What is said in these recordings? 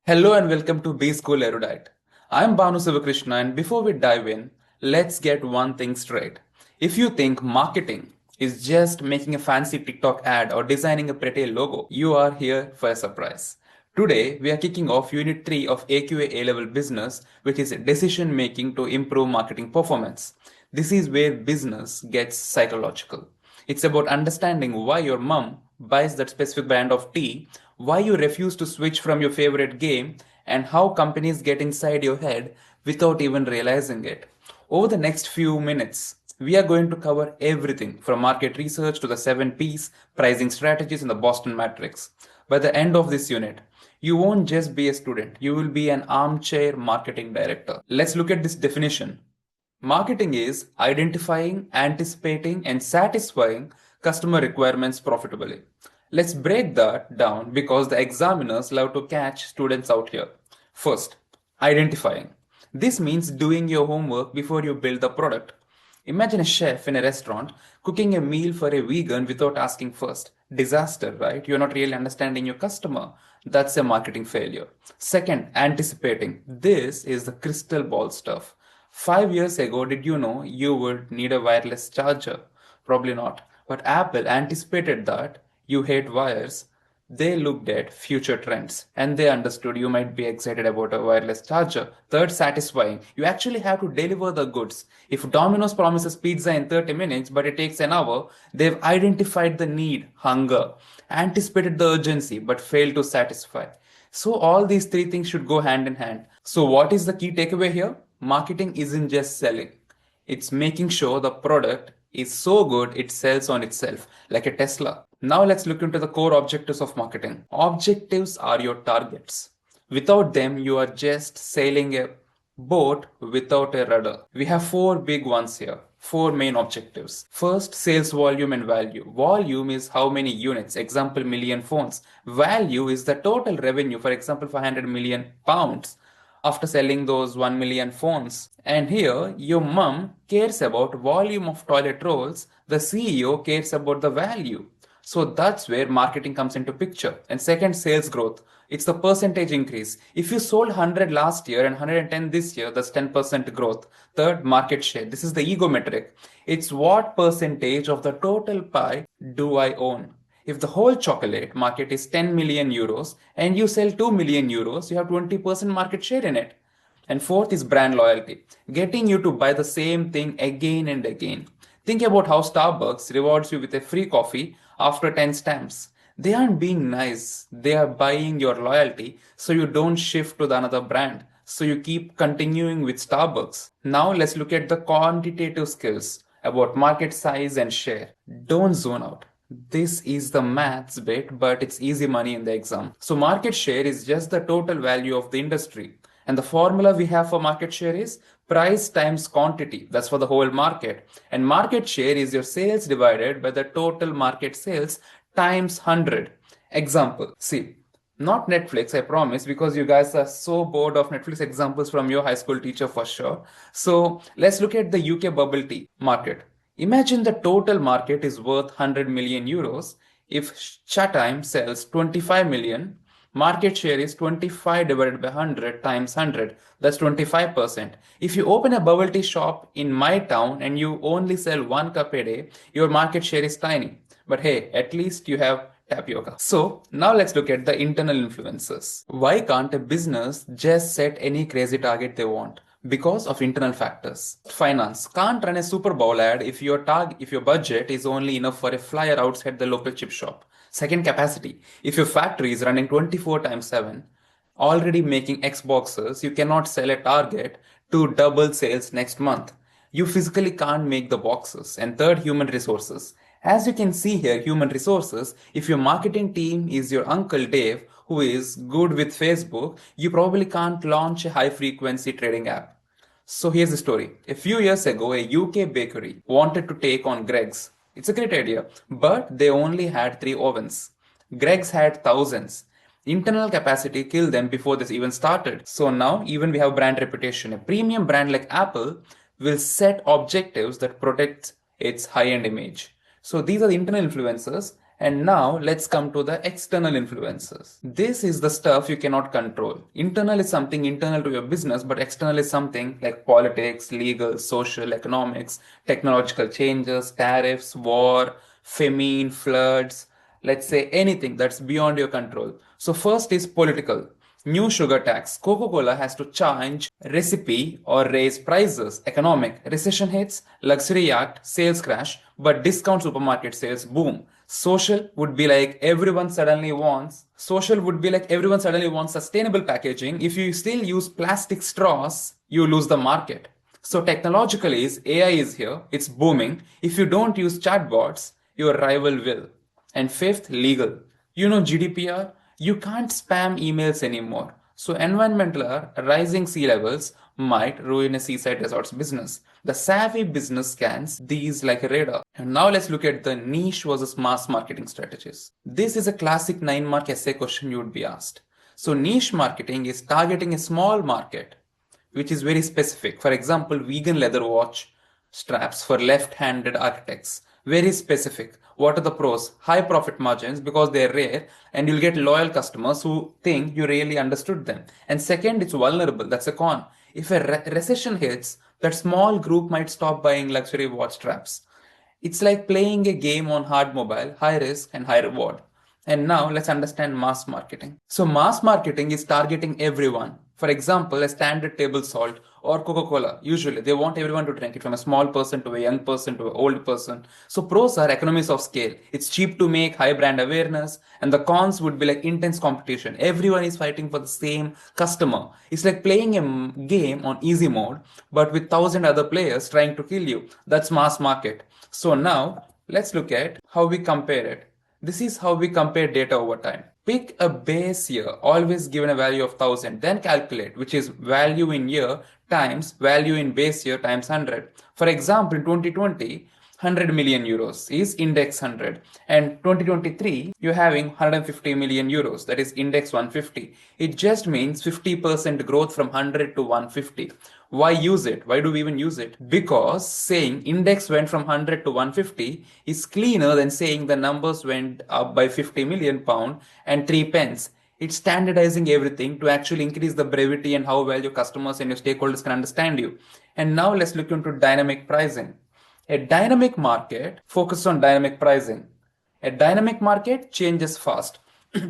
Hello and welcome to B School Erudite. I'm Bhanu Sivakrishna, and before we dive in, let's get one thing straight. If you think marketing is just making a fancy TikTok ad or designing a pretty logo, you are here for a surprise. Today, we are kicking off Unit 3 of AQA A Level Business, which is decision making to improve marketing performance. This is where business gets psychological. It's about understanding why your mom buys that specific brand of tea, why you refuse to switch from your favorite game, and how companies get inside your head without even realizing it. Over the next few minutes, we are going to cover everything from market research to the 7 P's, pricing strategies, and the Boston Matrix. By the end of this unit, you won't just be a student, you will be an armchair marketing director. Let's look at this definition. Marketing is identifying, anticipating, and satisfying customer requirements profitably. Let's break that down because the examiners love to catch students out here. First, identifying. This means doing your homework before you build the product. Imagine a chef in a restaurant cooking a meal for a vegan without asking first. Disaster, right? You're not really understanding your customer. That's a marketing failure. Second, anticipating. This is the crystal ball stuff. 5 years ago, did you know you would need a wireless charger? Probably not. But Apple anticipated that you hate wires. They looked at future trends and they understood you might be excited about a wireless charger. Third, satisfying. You actually have to deliver the goods. If Domino's promises pizza in 30 minutes but it takes an hour, they've identified the need, hunger, anticipated the urgency but failed to satisfy. So all these three things should go hand in hand. So what is the key takeaway here? Marketing isn't just selling. It's making sure the product is so good it sells on itself, like a Tesla. Now let's look into the core objectives of marketing. Objectives are your targets. Without them, you are just sailing a boat without a rudder. We have four big ones here. Four main objectives. First, sales volume and value. Volume is how many units, example million phones. Value is the total revenue, for example 500 million pounds after selling those 1 million phones. And here, your mom cares about volume of toilet rolls, the CEO cares about the value. So that's where marketing comes into picture. And second, sales growth. It's the percentage increase. If you sold 100 last year and 110 this year, that's 10% growth. Third, market share. This is the ego metric. It's what percentage of the total pie do I own? If the whole chocolate market is 10 million euros and you sell 2 million euros, you have 20% market share in it. And fourth is brand loyalty, getting you to buy the same thing again and again. Think about how Starbucks rewards you with a free coffee after 10 stamps. They aren't being nice, they are buying your loyalty so you don't shift to the another brand. So you keep continuing with Starbucks. Now let's look at the quantitative skills about market size and share. Don't zone out. This is the maths bit, but it's easy money in the exam. So market share is just the total value of the industry. And the formula we have for market share is price times quantity. That's for the whole market. And market share is your sales divided by the total market sales times 100. Example. See, not Netflix, I promise, because you guys are so bored of Netflix examples from your high school teacher for sure. So let's look at the UK bubble tea market. Imagine the total market is worth 100 million euros. If Chatime sells 25 million, market share is 25 divided by 100 times 100. That's 25%. If you open a bubble tea shop in my town and you only sell 1 cup a day, your market share is tiny. But hey, at least you have tapioca. So now let's look at the internal influences. Why can't a business just set any crazy target they want? Because of internal factors. Finance can't run a Super Bowl ad if your budget is only enough for a flyer outside the local chip shop. Second, capacity. If your factory is running 24 times 7, already making Xboxes, you cannot sell a target to double sales next month. You physically can't make the boxes. And third, human resources. As you can see here, human resources, if your marketing team is your Uncle Dave, who is good with Facebook, you probably can't launch a high frequency trading app. So here's the story. A few years ago, a UK bakery wanted to take on Greg's. It's a great idea, but they only had 3 ovens. Greg's had thousands. Internal capacity killed them before this even started. So now even we have brand reputation. A premium brand like Apple will set objectives that protect its high-end image. So these are the internal influencers. And now let's come to the external influences. This is the stuff you cannot control. Internal is something internal to your business, but external is something like politics, legal, social, economics, technological changes, tariffs, war, famine, floods, let's say anything that's beyond your control. So first is political. New sugar tax. Coca-Cola has to change recipe or raise prices. Economic. Recession hits, luxury yacht, sales crash, but discount supermarket sales boom. Social would be like everyone suddenly wants sustainable packaging. If you still use plastic straws, you lose the market. So technologically is AI is here, it's booming. If you don't use chatbots, your rival will. And fifth, legal. You know GDPR? You can't spam emails anymore. So environmental rising sea levels might ruin a seaside resorts business. The savvy business scans these like a radar. And now let's look at the niche versus mass marketing strategies. This is a classic 9-mark essay question you would be asked. So niche marketing is targeting a small market which is very specific. For example, vegan leather watch straps for left-handed architects. Very specific. What are the pros? High profit margins because they're rare and you'll get loyal customers who think you really understood them. And second, it's vulnerable. That's a con. If a recession hits, that small group might stop buying luxury watch straps. It's like playing a game on hard mobile, high risk and high reward. And now let's understand mass marketing. So mass marketing is targeting everyone. For example, a standard table salt or Coca-Cola. Usually they want everyone to drink it, from a small person to a young person to an old person. So pros are economies of scale. It's cheap to make, high brand awareness, and the cons would be like intense competition. Everyone is fighting for the same customer. It's like playing a game on easy mode, but with 1,000 other players trying to kill you. That's mass market. So now let's look at how we compare it. This is how we compare data over time. Pick a base year, always given a value of 1,000, then calculate, which is value in year times value in base year times 100. For example, in 2020, 100 million euros is index 100, and 2023 you're having 150 million euros, that is index 150. It just means 50% growth from 100 to 150. Why use it? Why do we even use it? Because saying index went from 100 to 150 is cleaner than saying the numbers went up by 50 million pound and 3 pence. It's standardizing everything to actually increase the brevity and how well your customers and your stakeholders can understand you. And now let's look into dynamic pricing. A dynamic market focuses on dynamic pricing. A dynamic market changes fast.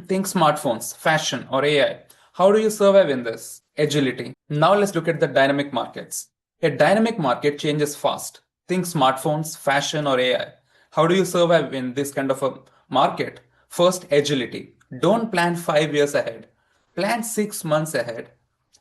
Think smartphones, fashion, or AI. How do you survive in this? Agility. Now let's look at the dynamic markets. A dynamic market changes fast. Think smartphones, fashion, or AI. How do you survive in this kind of a market? First, agility. Don't plan 5 years ahead. Plan 6 months ahead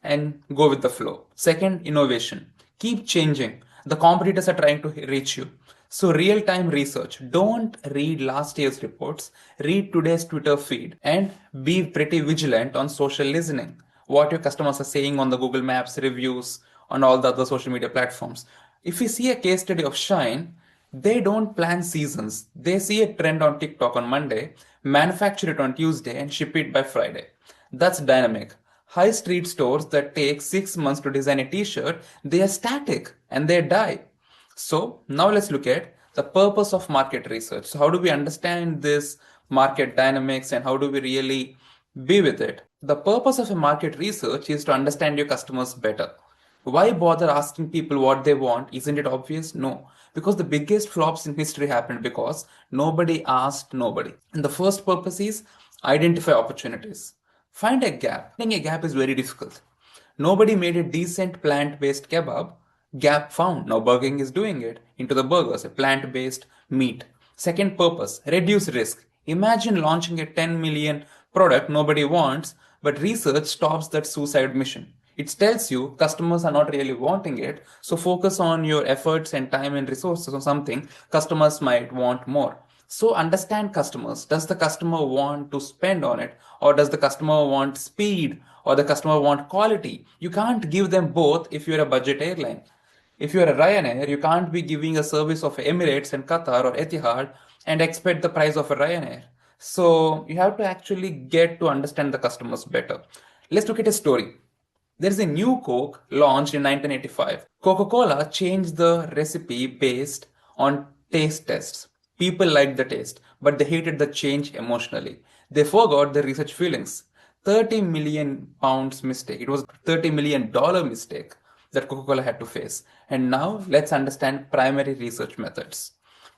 and go with the flow. Second, innovation. Keep changing. The competitors are trying to reach you. So real-time research. Don't read last year's reports. Read today's Twitter feed and be pretty vigilant on social listening. What your customers are saying on the Google Maps reviews, on all the other social media platforms. If you see a case study of Shine, they don't plan seasons. They see a trend on TikTok on Monday, manufacture it on Tuesday, and ship it by Friday. That's dynamic. High street stores that take 6 months to design a t-shirt, they are static and they die. So now let's look at the purpose of market research. So how do we understand this market dynamics and how do we really be with it? The purpose of a market research is to understand your customers better. Why bother asking people what they want? Isn't it obvious? No. Because the biggest flops in history happened because nobody asked nobody. And the first purpose is identify opportunities. Find a gap. Finding a gap is very difficult. Nobody made a decent plant-based kebab. Gap found. Now Burger King is doing it into the burgers, a plant-based meat. Second purpose, reduce risk. Imagine launching a 10 million product nobody wants, but research stops that suicide mission. It tells you customers are not really wanting it, so focus on your efforts and time and resources on something customers might want more. So understand customers. Does the customer want to spend on it, or does the customer want speed, or the customer want quality? You can't give them both if you're a budget airline. If you're a Ryanair, you can't be giving a service of Emirates and Qatar or Etihad and expect the price of a Ryanair. So you have to actually get to understand the customers better. Let's look at a story. There is a new Coke launched in 1985. Coca-Cola changed the recipe based on taste tests. People liked the taste, but they hated the change emotionally. They forgot the research feelings. 30 million pounds mistake. It was $30 million mistake that Coca-Cola had to face. And now let's understand primary research methods.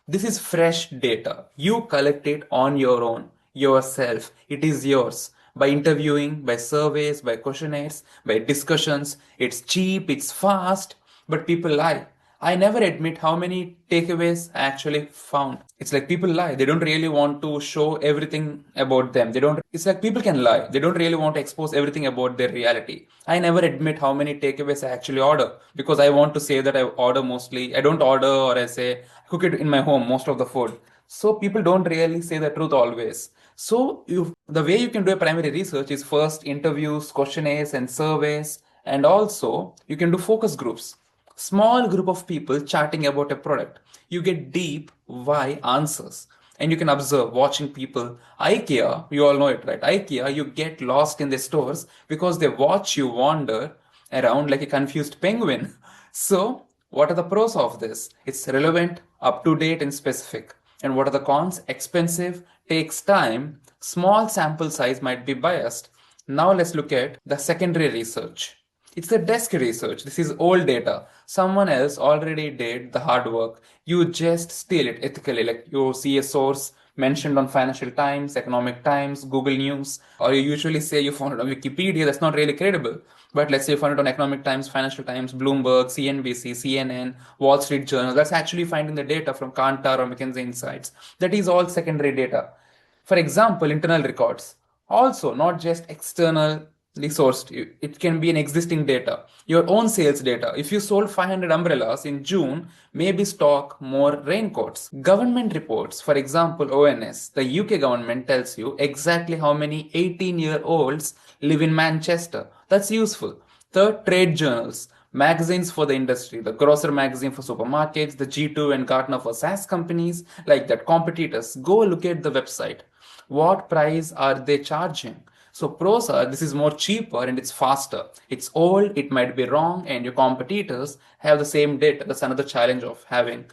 This is fresh data. You collect it on your own, yourself. It is yours. By interviewing, by surveys, by questionnaires, by discussions. It's cheap, it's fast, but people lie. I never admit how many takeaways I actually found. It's like people lie. They don't really want to show everything about them. It's like people can lie. They don't really want to expose everything about their reality. I never admit how many takeaways I actually order because I want to say that I order mostly. I don't order or I say cook it in my home, most of the food. So people don't really say the truth always. So the way you can do a primary research is first interviews, questionnaires and surveys, and also you can do focus groups. Small group of people chatting about a product. You get deep why answers. And you can observe watching people. IKEA, you all know it, right? IKEA, you get lost in the stores because they watch you wander around like a confused penguin. So, what are the pros of this? It's relevant, up to date, and specific. And what are the cons? Expensive, takes time, small sample size might be biased. Now let's look at the secondary research. It's the desk research. This is old data. Someone else already did the hard work. You just steal it ethically. Like you see a source mentioned on Financial Times, Economic Times, Google News, or you usually say you found it on Wikipedia. That's not really credible. But let's say you found it on Economic Times, Financial Times, Bloomberg, CNBC, CNN, Wall Street Journal. That's actually finding the data from Kantar or McKinsey Insights. That is all secondary data. For example, internal records. Also, not just externally sourced. It can be an existing data, your own sales data. If you sold 500 umbrellas in June, maybe stock more raincoats. Government reports, for example, ONS, the UK government tells you exactly how many 18-year-olds live in Manchester. That's useful. Third, trade journals. Magazines for the industry, the Grocer magazine for supermarkets, the G2 and Gartner for SaaS companies, like that, competitors. Go look at the website. What price are they charging? So pros are this is more cheaper and it's faster. It's old, it might be wrong, and your competitors have the same data. That's another challenge of having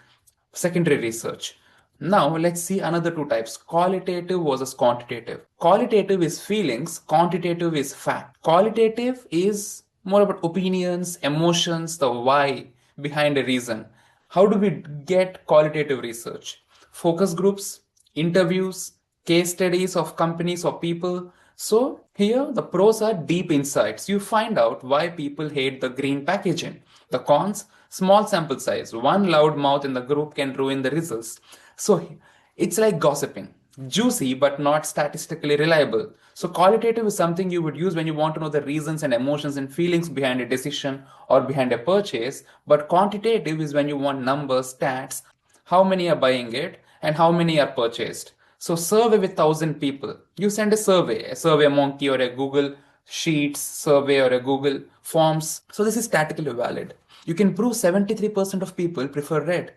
secondary research. Now let's see another two types, qualitative versus quantitative. Qualitative is feelings, quantitative is fact. Qualitative is more about opinions, emotions, the why behind a reason. How do we get qualitative research? Focus groups, interviews, case studies of companies or people. So here the pros are deep insights. You find out why people hate the green packaging. The cons, small sample size. One loud mouth in the group can ruin the results. So it's like gossiping. Juicy but not statistically reliable. So qualitative is something you would use when you want to know the reasons and emotions and feelings behind a decision or behind a purchase. But quantitative is when you want numbers, stats, how many are buying it, and how many are purchased. So survey with 1,000 people. You send a survey monkey or a Google Sheets survey or a Google Forms. So this is statically valid. You can prove 73% of people prefer red.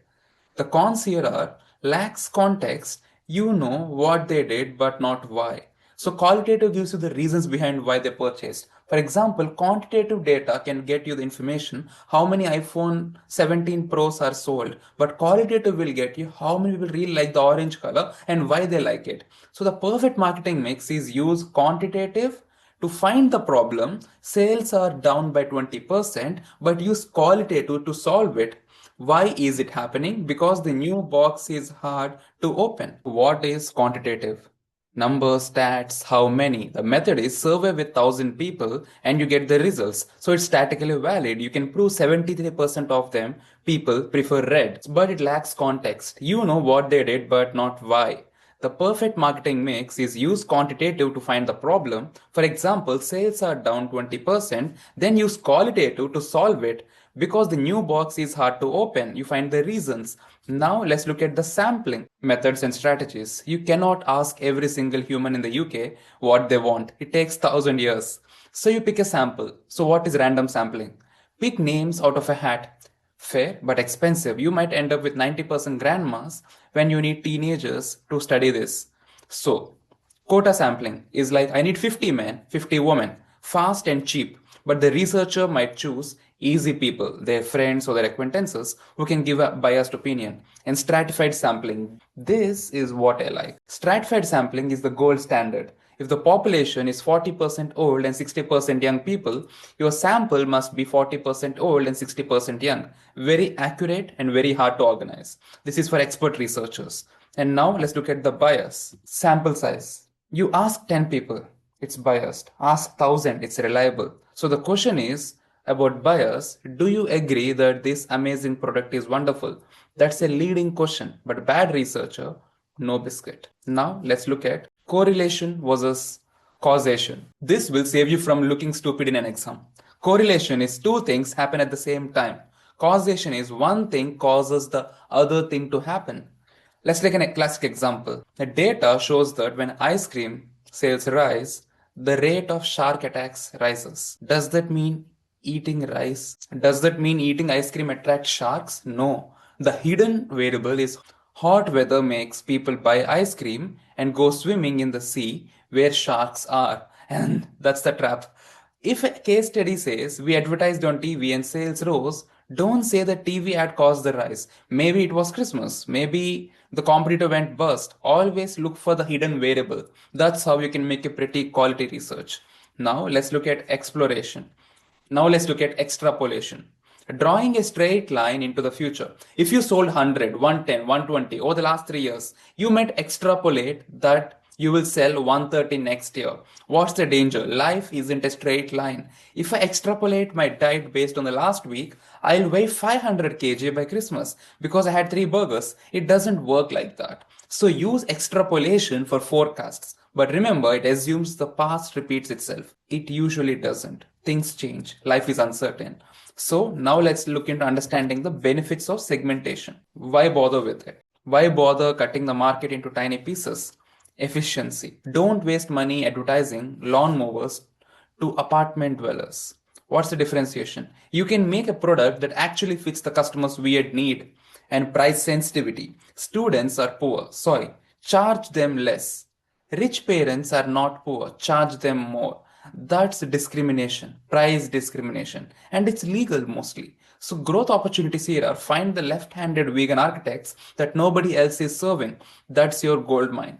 The cons here are lacks context. You know what they did but not why. So qualitative gives you the reasons behind why they purchased. For example, quantitative data can get you the information how many iPhone 17 Pros are sold, but qualitative will get you how many people really like the orange color and why they like it. So the perfect marketing mix is use quantitative to find the problem. Sales are down by 20%, but use qualitative to solve it. Why is it happening? Because the new box is hard to open. What is quantitative? Numbers, stats, how many. The method is survey with 1,000 people and you get the results. So it's statically valid. You can prove 73% of them people prefer red, but it lacks context. You know what they did, but not why. The perfect marketing mix is use quantitative to find the problem. For example, sales are down 20%, then use qualitative to solve it. Because the new box is hard to open, you find the reasons. Now let's look at the sampling methods and strategies. You cannot ask every single human in the UK what they want. It takes 1,000 years. So you pick a sample. So what is random sampling? Pick names out of a hat. Fair but expensive. You might end up with 90% grandmas when you need teenagers to study this. So, quota sampling is like I need 50 men, 50 women, fast and cheap. But the researcher might choose easy people, their friends or their acquaintances, who can give a biased opinion. And stratified sampling. This is what I like. Stratified sampling is the gold standard. If the population is 40% old and 60% young people, your sample must be 40% old and 60% young. Very accurate and very hard to organize. This is for expert researchers. And now let's look at the bias. Sample size. You ask 10 people, it's biased. Ask 1,000, it's reliable. So the question is about bias. Do you agree that this amazing product is wonderful? That's a leading question, but bad researcher, no biscuit. Now let's look at correlation versus causation. This will save you from looking stupid in an exam. Correlation is two things happen at the same time. Causation is one thing causes the other thing to happen. Let's take a classic example. The data shows that when ice cream sales rise, the rate of shark attacks rises. Does that mean eating rice? Does that mean eating ice cream attracts sharks? No. The hidden variable is hot weather makes people buy ice cream and go swimming in the sea where sharks are. And that's the trap. If a case study says we advertised on TV and sales rose, don't say the TV ad caused the rise. Maybe it was Christmas. Maybe the competitor went bust. Always look for the hidden variable. That's how you can make a pretty quality research. Now let's look at exploration. Now let's look at extrapolation. Drawing a straight line into the future. If you sold 100, 110, 120 over the last 3 years, you might extrapolate that you will sell 130 next year. What's the danger? Life isn't a straight line. If I extrapolate my diet based on the last week, I'll weigh 500 kg by Christmas because I had 3 burgers. It doesn't work like that. So use extrapolation for forecasts. But remember, it assumes the past repeats itself. It usually doesn't. Things change. Life is uncertain. So now let's look into understanding the benefits of segmentation. Why bother with it? Why bother cutting the market into tiny pieces? Efficiency. Don't waste money advertising lawnmowers to apartment dwellers. What's the differentiation? You can make a product that actually fits the customer's weird need. And price sensitivity. Students are poor. Sorry, charge them less. Rich parents are not poor. Charge them more. That's discrimination, price discrimination, and it's legal mostly. So growth opportunities here are find the left-handed vegan architects that nobody else is serving. That's your gold mine.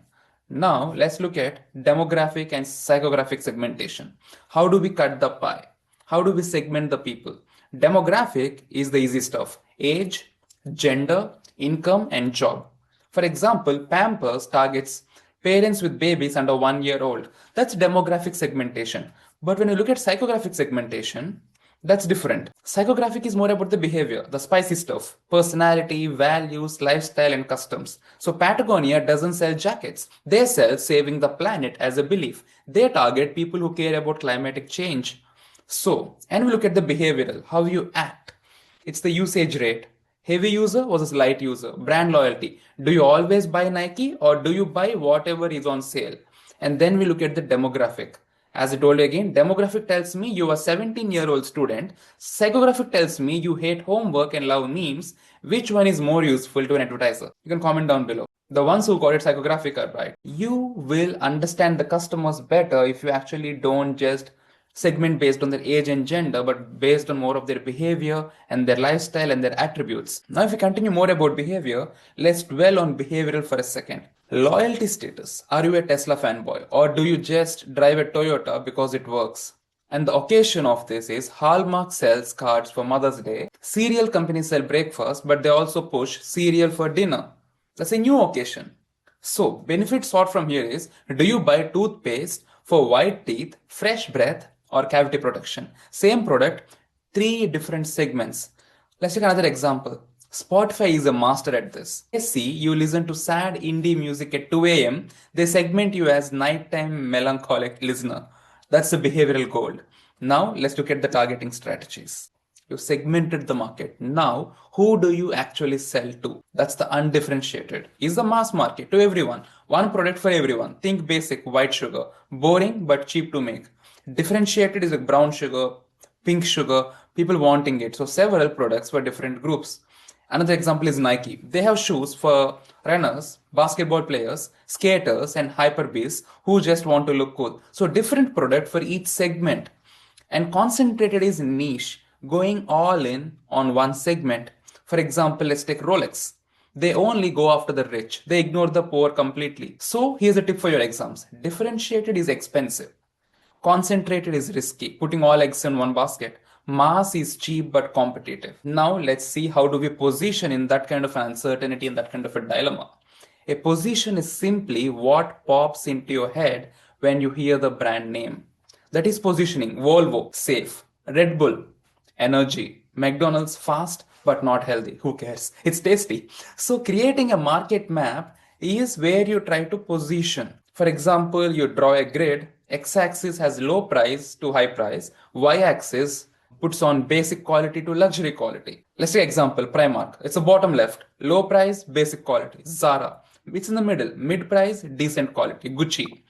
Now let's look at demographic and psychographic segmentation. How do we cut the pie? How do we segment the people? Demographic is the easy stuff. Age, gender, income, and job. For example, Pampers targets parents with babies under 1 year old. That's demographic segmentation. But when you look at psychographic segmentation, that's different. Psychographic is more about the behavior, the spicy stuff, personality, values, lifestyle, and customs. So Patagonia doesn't sell jackets. They sell saving the planet as a belief. They target people who care about climatic change. So, and we look at the behavioral, how you act. It's the usage rate. Heavy user versus light user. Brand loyalty. Do you always buy Nike or do you buy whatever is on sale? And then we look at the demographic. As I told you again, demographic tells me you are a 17-year-old student. Psychographic tells me you hate homework and love memes. Which one is more useful to an advertiser? You can comment down below. The ones who got it psychographic are right. You will understand the customers better if you actually don't just segment based on their age and gender, but based on more of their behavior and their lifestyle and their attributes. Now, if we continue more about behavior, let's dwell on behavioral for a second. Loyalty status. Are you a Tesla fanboy or do you just drive a Toyota because it works? And the occasion of this is Hallmark sells cards for Mother's Day. Cereal companies sell breakfast, but they also push cereal for dinner. That's a new occasion. So, benefit sought from here is, do you buy toothpaste for white teeth, fresh breath, or cavity protection? Same product, 3 different segments. Let's take another example. Spotify is a master at this. They see you listen to sad indie music at 2 a.m. They segment you as nighttime melancholic listener. That's the behavioral gold. Now let's look at the targeting strategies. You segmented the market. Now, who do you actually sell to? That's the undifferentiated. Is the mass market to everyone. One product for everyone. Think basic, white sugar. Boring but cheap to make. Differentiated is like brown sugar, pink sugar, people wanting it. So several products for different groups. Another example is Nike. They have shoes for runners, basketball players, skaters, and hyperbeasts who just want to look cool. So different product for each segment. And concentrated is niche, going all in on one segment. For example, let's take Rolex. They only go after the rich, they ignore the poor completely. So, here's a tip for your exams: differentiated is expensive. Concentrated is risky, putting all eggs in one basket. Mass is cheap but competitive. Now let's see how do we position in that kind of uncertainty, in that kind of a dilemma. A position is simply what pops into your head when you hear the brand name. That is positioning. Volvo, safe. Red Bull, energy. McDonald's, fast but not healthy. Who cares? It's tasty. So creating a market map is where you try to position. For example, you draw a grid. X-axis has low price to high price. Y-axis puts on basic quality to luxury quality. Let's take example, Primark. It's a bottom left. Low price, basic quality. Zara. It's in the middle. Mid price, decent quality. Gucci.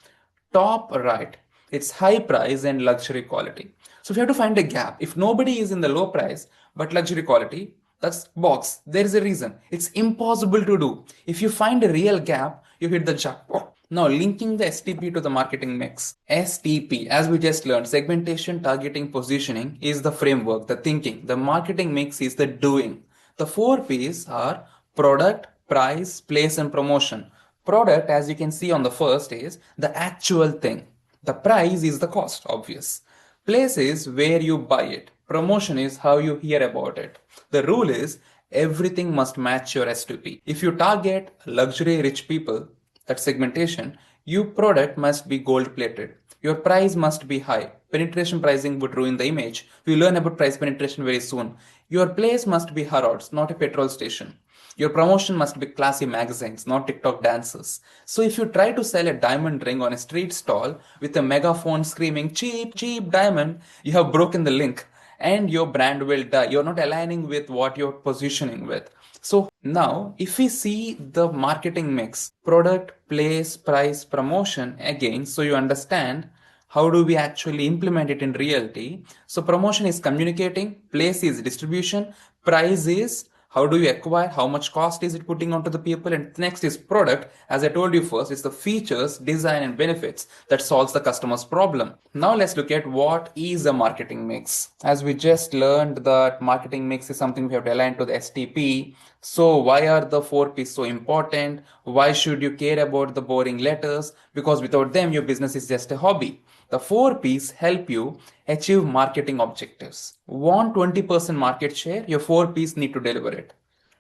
Top right, it's high price and luxury quality. So if you have to find a gap, if nobody is in the low price but luxury quality, that's box. There is a reason. It's impossible to do. If you find a real gap, you hit the jackpot. Now linking the STP to the marketing mix. STP, as we just learned, segmentation, targeting, positioning is the framework, the thinking. The marketing mix is the doing. The four P's are product, price, place, and promotion. Product, as you can see on the first, is the actual thing. The price is the cost, obvious. Place is where you buy it. Promotion is how you hear about it. The rule is everything must match your S2P. If you target luxury rich people, that segmentation, your product must be gold plated. Your price must be high. Penetration pricing would ruin the image. We'll learn about price penetration very soon. Your place must be Harrods, not a petrol station. Your promotion must be classy magazines, not TikTok dances. So if you try to sell a diamond ring on a street stall with a megaphone screaming cheap, cheap diamond, you have broken the link and your brand will die. You're not aligning with what you're positioning with. So now if we see the marketing mix, product, place, price, promotion again, so you understand how do we actually implement it in reality. So promotion is communicating, place is distribution, price is how do you acquire, how much cost is it putting onto the people, and next is product. As I told you first, it's the features, design, and benefits that solves the customer's problem. Now let's look at what is a marketing mix. As we just learned that marketing mix is something we have to align to the STP. So why are the 4Ps so important? Why should you care about the boring letters? Because without them, your business is just a hobby. The 4Ps help you achieve marketing objectives. Want 20% market share? Your 4Ps need to deliver it.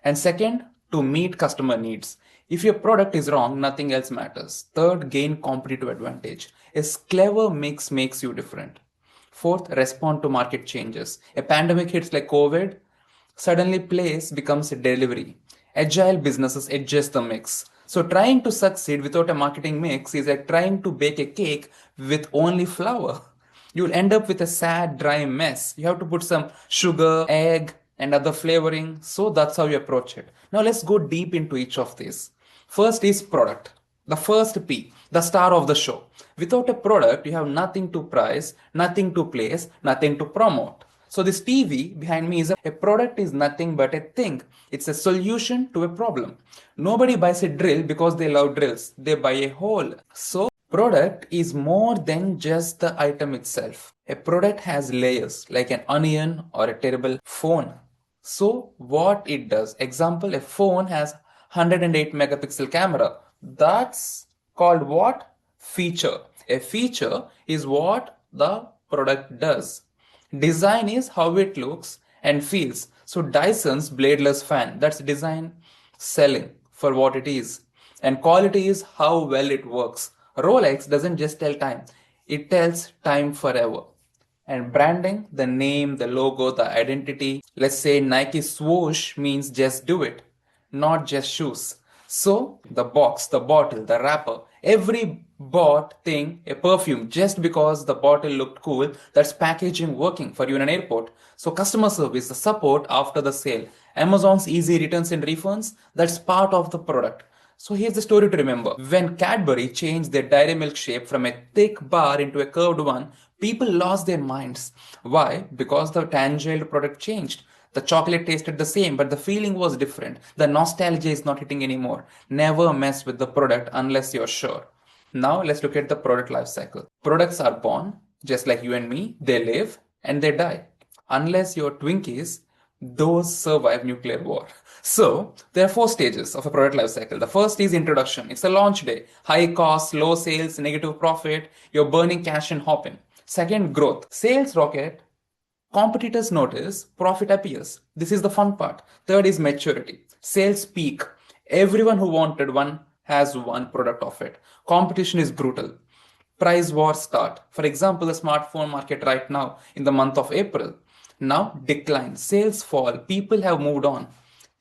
And second, to meet customer needs. If your product is wrong, nothing else matters. Third, gain competitive advantage. A clever mix makes you different. Fourth, respond to market changes. A pandemic hits like COVID, suddenly place becomes a delivery. Agile businesses adjust the mix. So trying to succeed without a marketing mix is like trying to bake a cake with only flour. You'll end up with a sad, dry mess. You have to put some sugar, egg, and other flavoring. So that's how you approach it. Now let's go deep into each of these. First is product. The first P, the star of the show. Without a product, you have nothing to price, nothing to place, nothing to promote. So this TV behind me is a product is nothing but a thing. It's a solution to a problem. Nobody buys a drill because they love drills. They buy a hole. So product is more than just the item itself. A product has layers like an onion or a terrible phone. So what it does, example, a phone has 108 megapixel camera. That's called what? Feature. A feature is what the product does. Design is how it looks and feels. So Dyson's bladeless fan, that's design selling for what it is. And quality is how well it works. Rolex doesn't just tell time, it tells time forever. And branding, the name, the logo, the identity. Let's say Nike swoosh means just do it, not just shoes. So the box, the bottle, the wrapper, every bought thing, a perfume, just because the bottle looked cool, that's packaging working for you in an airport. So customer service, the support after the sale, Amazon's easy returns and refunds, that's part of the product. So here's the story to remember. When Cadbury changed their dairy milk shape from a thick bar into a curved one, people lost their minds. Why? Because the tangible product changed. The chocolate tasted the same, but the feeling was different. The nostalgia is not hitting anymore. Never mess with the product unless you're sure. Now let's look at the product life cycle. Products are born, just like you and me, they live, and they die. Unless you're Twinkies, those survive nuclear war. So, there are four stages of a product life cycle. The first is introduction. It's a launch day. High cost, low sales, negative profit. You're burning cash and hopping. Second, growth. Sales rocket. Competitors notice, profit appears. This is the fun part. Third is maturity. Sales peak. Everyone who wanted one has one product of it. Competition is brutal. Price wars start. For example, the smartphone market right now in the month of April. Now decline. Sales fall. People have moved on.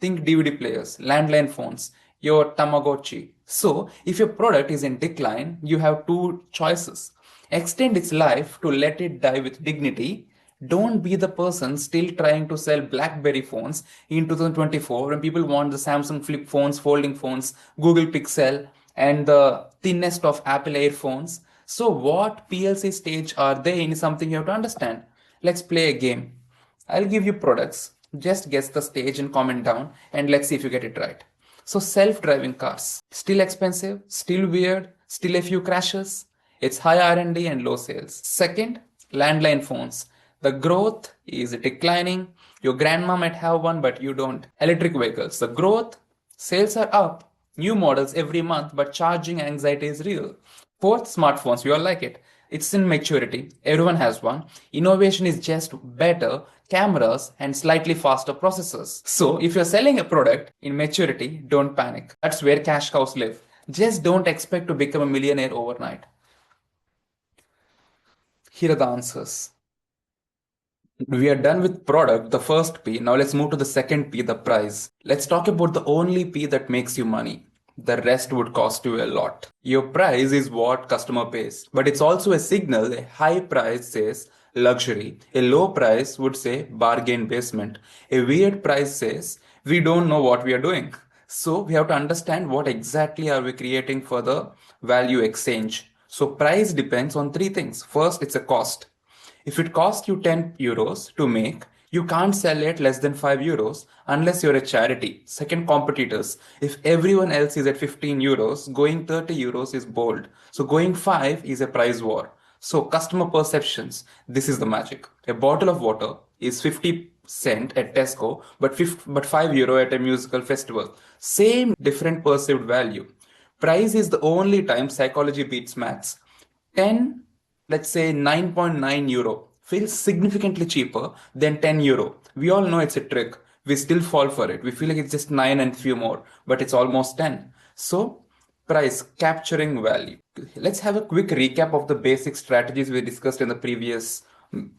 Think DVD players, landline phones, your Tamagotchi. So, if your product is in decline, you have two choices. Extend its life to let it die with dignity. Don't be the person still trying to sell BlackBerry phones in 2024 when people want the Samsung flip phones, folding phones, Google Pixel, and the thinnest of Apple earphones. So, what PLC stage are they in is something you have to understand. Let's play a game. I'll give you products. Just guess the stage and comment down, and let's see if you get it right. So, self-driving cars. Still expensive, still weird, still a few crashes. It's high R&D and low sales. Second, landline phones. The growth is declining. Your grandma might have one, but you don't. Electric vehicles. The growth, sales are up. New models every month, but charging anxiety is real. Fourth, smartphones. We all like it. It's in maturity. Everyone has one. Innovation is just better cameras and slightly faster processors. So, if you're selling a product in maturity, don't panic. That's where cash cows live. Just don't expect to become a millionaire overnight. Here are the answers. We are done with product, the first P. Now let's move to the second P, the price. Let's talk about the only P that makes you money. The rest would cost you a lot. Your price is what customer pays, but it's also a signal. A high price says luxury. A low price would say bargain basement. A weird price says we don't know what we are doing. So we have to understand what exactly are we creating for the value exchange. So price depends on three things. First, it's a cost. If it costs you 10 euros to make, you can't sell it less than 5 euros unless you're a charity. Second, competitors. If everyone else is at 15 euros, going 30 euros is bold. So going 5 is a price war. So customer perceptions, this is the magic. A bottle of water is 50 cents at Tesco, but 5 euro at a musical festival. Same different perceived value. Price is the only time psychology beats maths. 10, let's say 9.9 euro feels significantly cheaper than 10 euro. We all know it's a trick. We still fall for it. We feel like it's just 9 and few more, but it's almost 10. So, price capturing value. Let's have a quick recap of the basic strategies we discussed in the previous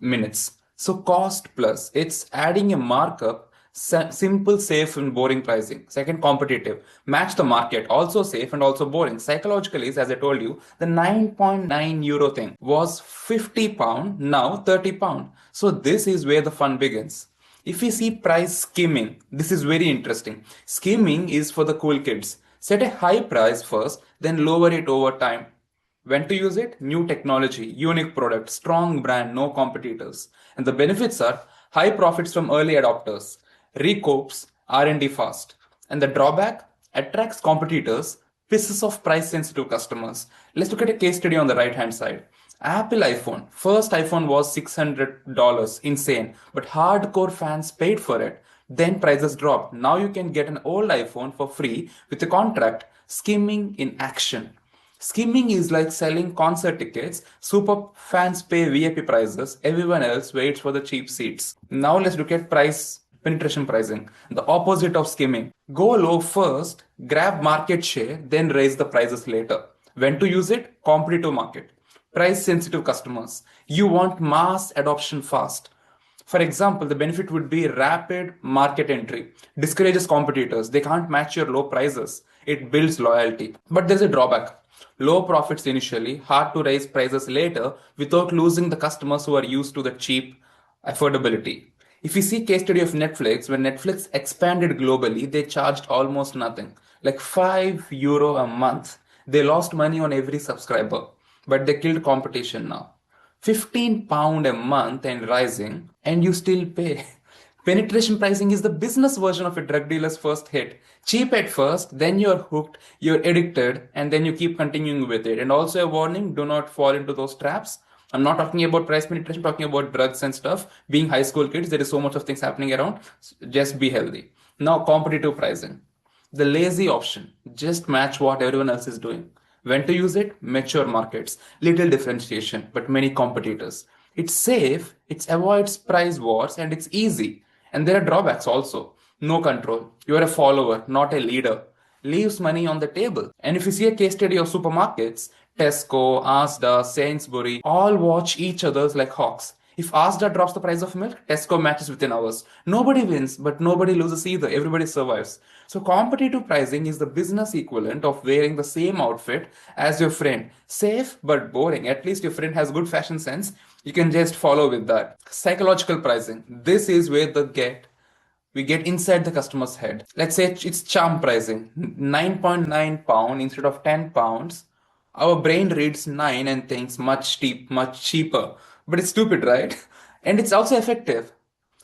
minutes. So, cost plus, it's adding a markup. Simple, safe, and boring pricing. Second, competitive. Match the market. Also safe and also boring. Psychologically, as I told you, the 9.9 euro thing was 50 pound, now 30 pound. So this is where the fun begins. If we see price skimming, this is very interesting. Skimming is for the cool kids. Set a high price first, then lower it over time. When to use it? New technology, unique product, strong brand, no competitors. And the benefits are high profits from early adopters, recopes R&D fast. And the drawback? Attracts competitors, pisses off price sensitive customers. Let's look at a case study on the right hand side. Apple iPhone. First iPhone was $600, insane, but hardcore fans paid for it. Then prices dropped. Now you can get an old iPhone for free with a contract. Skimming in action. Skimming is like selling concert tickets. Super fans pay VIP prices. Everyone else waits for the cheap seats. Now let's look at price penetration pricing. The opposite of skimming. Go low first, grab market share, then raise the prices later. When to use it? Competitive market. Price sensitive customers. You want mass adoption fast. For example, the benefit would be rapid market entry. Discourages competitors. They can't match your low prices. It builds loyalty. But there's a drawback. Low profits initially, hard to raise prices later without losing the customers who are used to the cheap affordability. If you see case study of Netflix, when Netflix expanded globally, they charged almost nothing, like 5 euro a month. They lost money on every subscriber, but they killed competition now. 15 pound a month and rising, and you still pay. Penetration pricing is the business version of a drug dealer's first hit. Cheap at first, then you're hooked, you're addicted, and then you keep continuing with it. And also a warning, do not fall into those traps. I'm not talking about price penetration, I'm talking about drugs and stuff. Being high school kids, there is so much of things happening around. Just be healthy. Now, competitive pricing. The lazy option. Just match what everyone else is doing. When to use it? Mature markets. Little differentiation, but many competitors. It's safe, it avoids price wars, and it's easy. And there are drawbacks also. No control. You are a follower, not a leader. Leaves money on the table. And if you see a case study of supermarkets, Tesco, Asda, Sainsbury, all watch each other's like hawks. If Asda drops the price of milk, Tesco matches within hours. Nobody wins, but nobody loses either. Everybody survives. So competitive pricing is the business equivalent of wearing the same outfit as your friend. Safe but boring. At least your friend has good fashion sense. You can just follow with that. Psychological pricing. This is where we get inside the customer's head. Let's say it's charm pricing, 9.9 pound instead of 10 pounds. Our brain reads 9 and thinks much cheaper. But it's stupid, right? And it's also effective.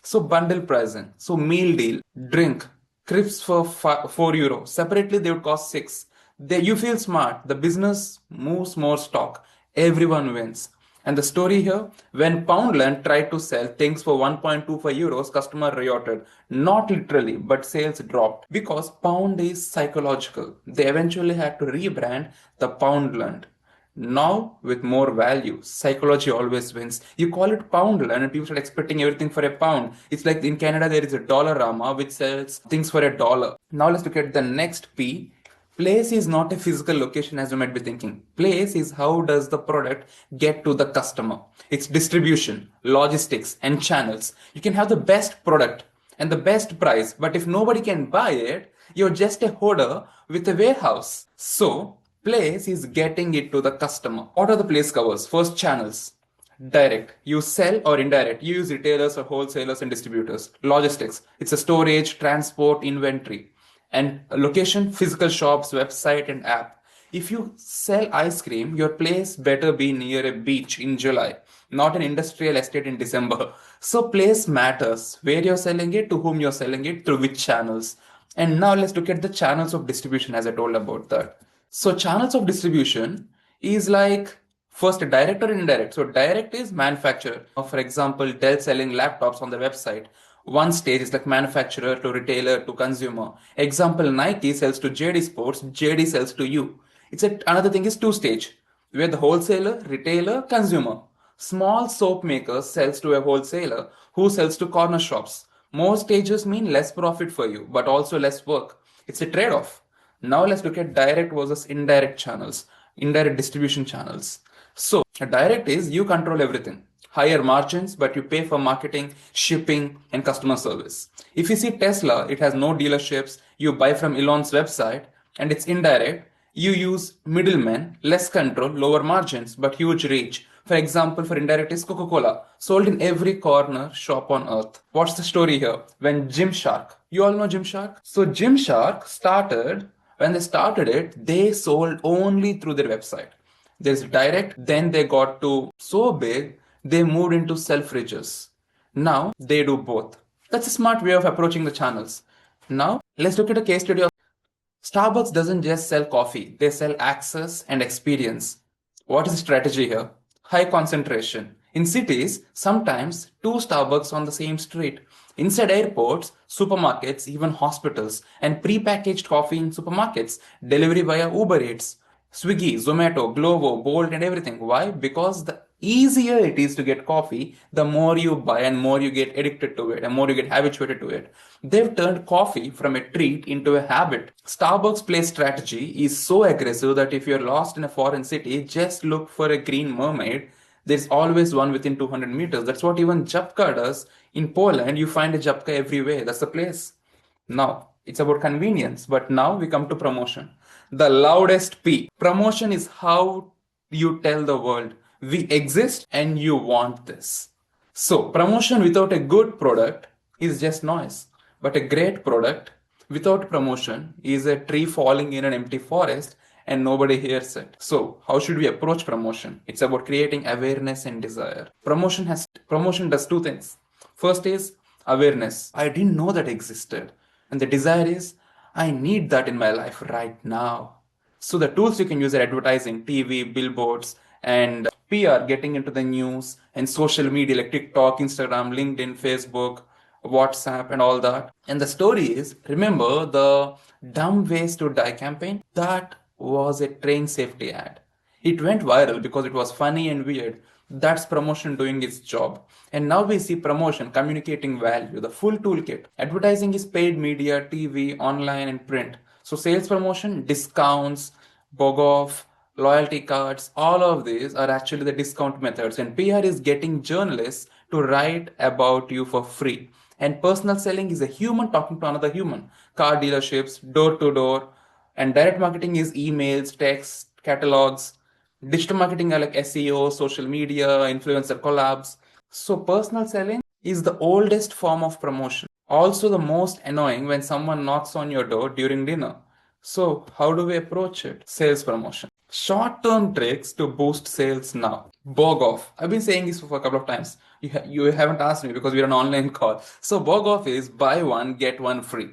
So bundle pricing. So meal deal, drink, crisps for 4 euro. Separately, they would cost 6. You feel smart. The business moves more stock. Everyone wins. And the story here, when Poundland tried to sell things for 1.25 euros, customer rioted. Not literally, but sales dropped because Pound is psychological. They eventually had to rebrand the Poundland. Now, with more value, psychology always wins. You call it Poundland, and people start expecting everything for a pound. It's like in Canada, there is a Dollarama which sells things for a dollar. Now, let's look at the next P. Place is not a physical location as you might be thinking. Place is how does the product get to the customer. It's distribution, logistics, and channels. You can have the best product and the best price, but if nobody can buy it, you're just a hoarder with a warehouse. So, place is getting it to the customer. What are the place covers? First, channels. Direct. You sell or indirect. You use retailers or wholesalers and distributors. Logistics. It's a storage, transport, inventory. And location, physical shops, website, and app. If you sell ice cream, your place better be near a beach in July, not an industrial estate in December. So place matters. Where you're selling it, to whom you're selling it, through which channels. And now let's look at the channels of distribution as I told about that. So channels of distribution is like first direct or indirect. So direct is manufacturer. For example, Dell selling laptops on their website. One stage is like manufacturer to retailer to consumer. Example, Nike sells to JD Sports, JD sells to you. Another thing is two stage, where the wholesaler, retailer, consumer. Small soap maker sells to a wholesaler who sells to corner shops. More stages mean less profit for you, but also less work. It's a trade-off. Now let's look at direct versus indirect channels, indirect distribution channels. So, a direct is you control everything. Higher margins, but you pay for marketing, shipping, and customer service. If you see Tesla, it has no dealerships, you buy from Elon's website, and it's indirect. You use middlemen, less control, lower margins, but huge reach. For example, for indirect is Coca-Cola, sold in every corner shop on earth. What's the story here? When Gymshark, you all know Gymshark? So Gymshark when they started it, they sold only through their website. There's direct, then they got to so big, they moved into self-riches. Now they do both. That's a smart way of approaching the channels. Now let's look at a case study of Starbucks doesn't just sell coffee, they sell access and experience. What is the strategy here? High concentration. In cities, sometimes two Starbucks on the same street. Inside airports, supermarkets, even hospitals, and pre-packaged coffee in supermarkets, delivery via Uber Eats, Swiggy, Zomato, Glovo, Bolt, and everything. Why? Because the easier it is to get coffee, the more you buy and more you get addicted to it and more you get habituated to it. They've turned coffee from a treat into a habit. Starbucks' place strategy is so aggressive that if you're lost in a foreign city, just look for a green mermaid. There's always one within 200 meters. That's what even Japka does. In Poland, you find a Japka everywhere. That's the place. Now, it's about convenience, but now we come to promotion. The loudest P. Promotion is how you tell the world we exist and you want this. So, promotion without a good product is just noise, but a great product without promotion is a tree falling in an empty forest and nobody hears it. So, how should we approach promotion? It's about creating awareness and desire. Promotion does two things. First is awareness. I didn't know that existed. And the desire is I need that in my life right now. So the tools you can use are advertising, TV, billboards, and PR getting into the news and social media like TikTok, Instagram, LinkedIn, Facebook, WhatsApp, and all that. And the story is, remember the Dumb Ways to Die campaign? That was a train safety ad. It went viral because it was funny and weird. That's promotion doing its job. And now we see promotion communicating value, the full toolkit. Advertising is paid media, TV, online, and print. So sales promotion, discounts, BOGOF, loyalty cards, all of these are actually the discount methods. And PR is getting journalists to write about you for free. And personal selling is a human talking to another human. Car dealerships, door to door. And direct marketing is emails, text, catalogs. Digital marketing are like SEO, social media, influencer collabs. So personal selling is the oldest form of promotion. Also the most annoying when someone knocks on your door during dinner. So how do we approach it? Sales promotion. Short-term tricks to boost sales now. Bog off. I've been saying this for a couple of times. You haven't asked me because we're an online call. So bog off is buy one, get one free.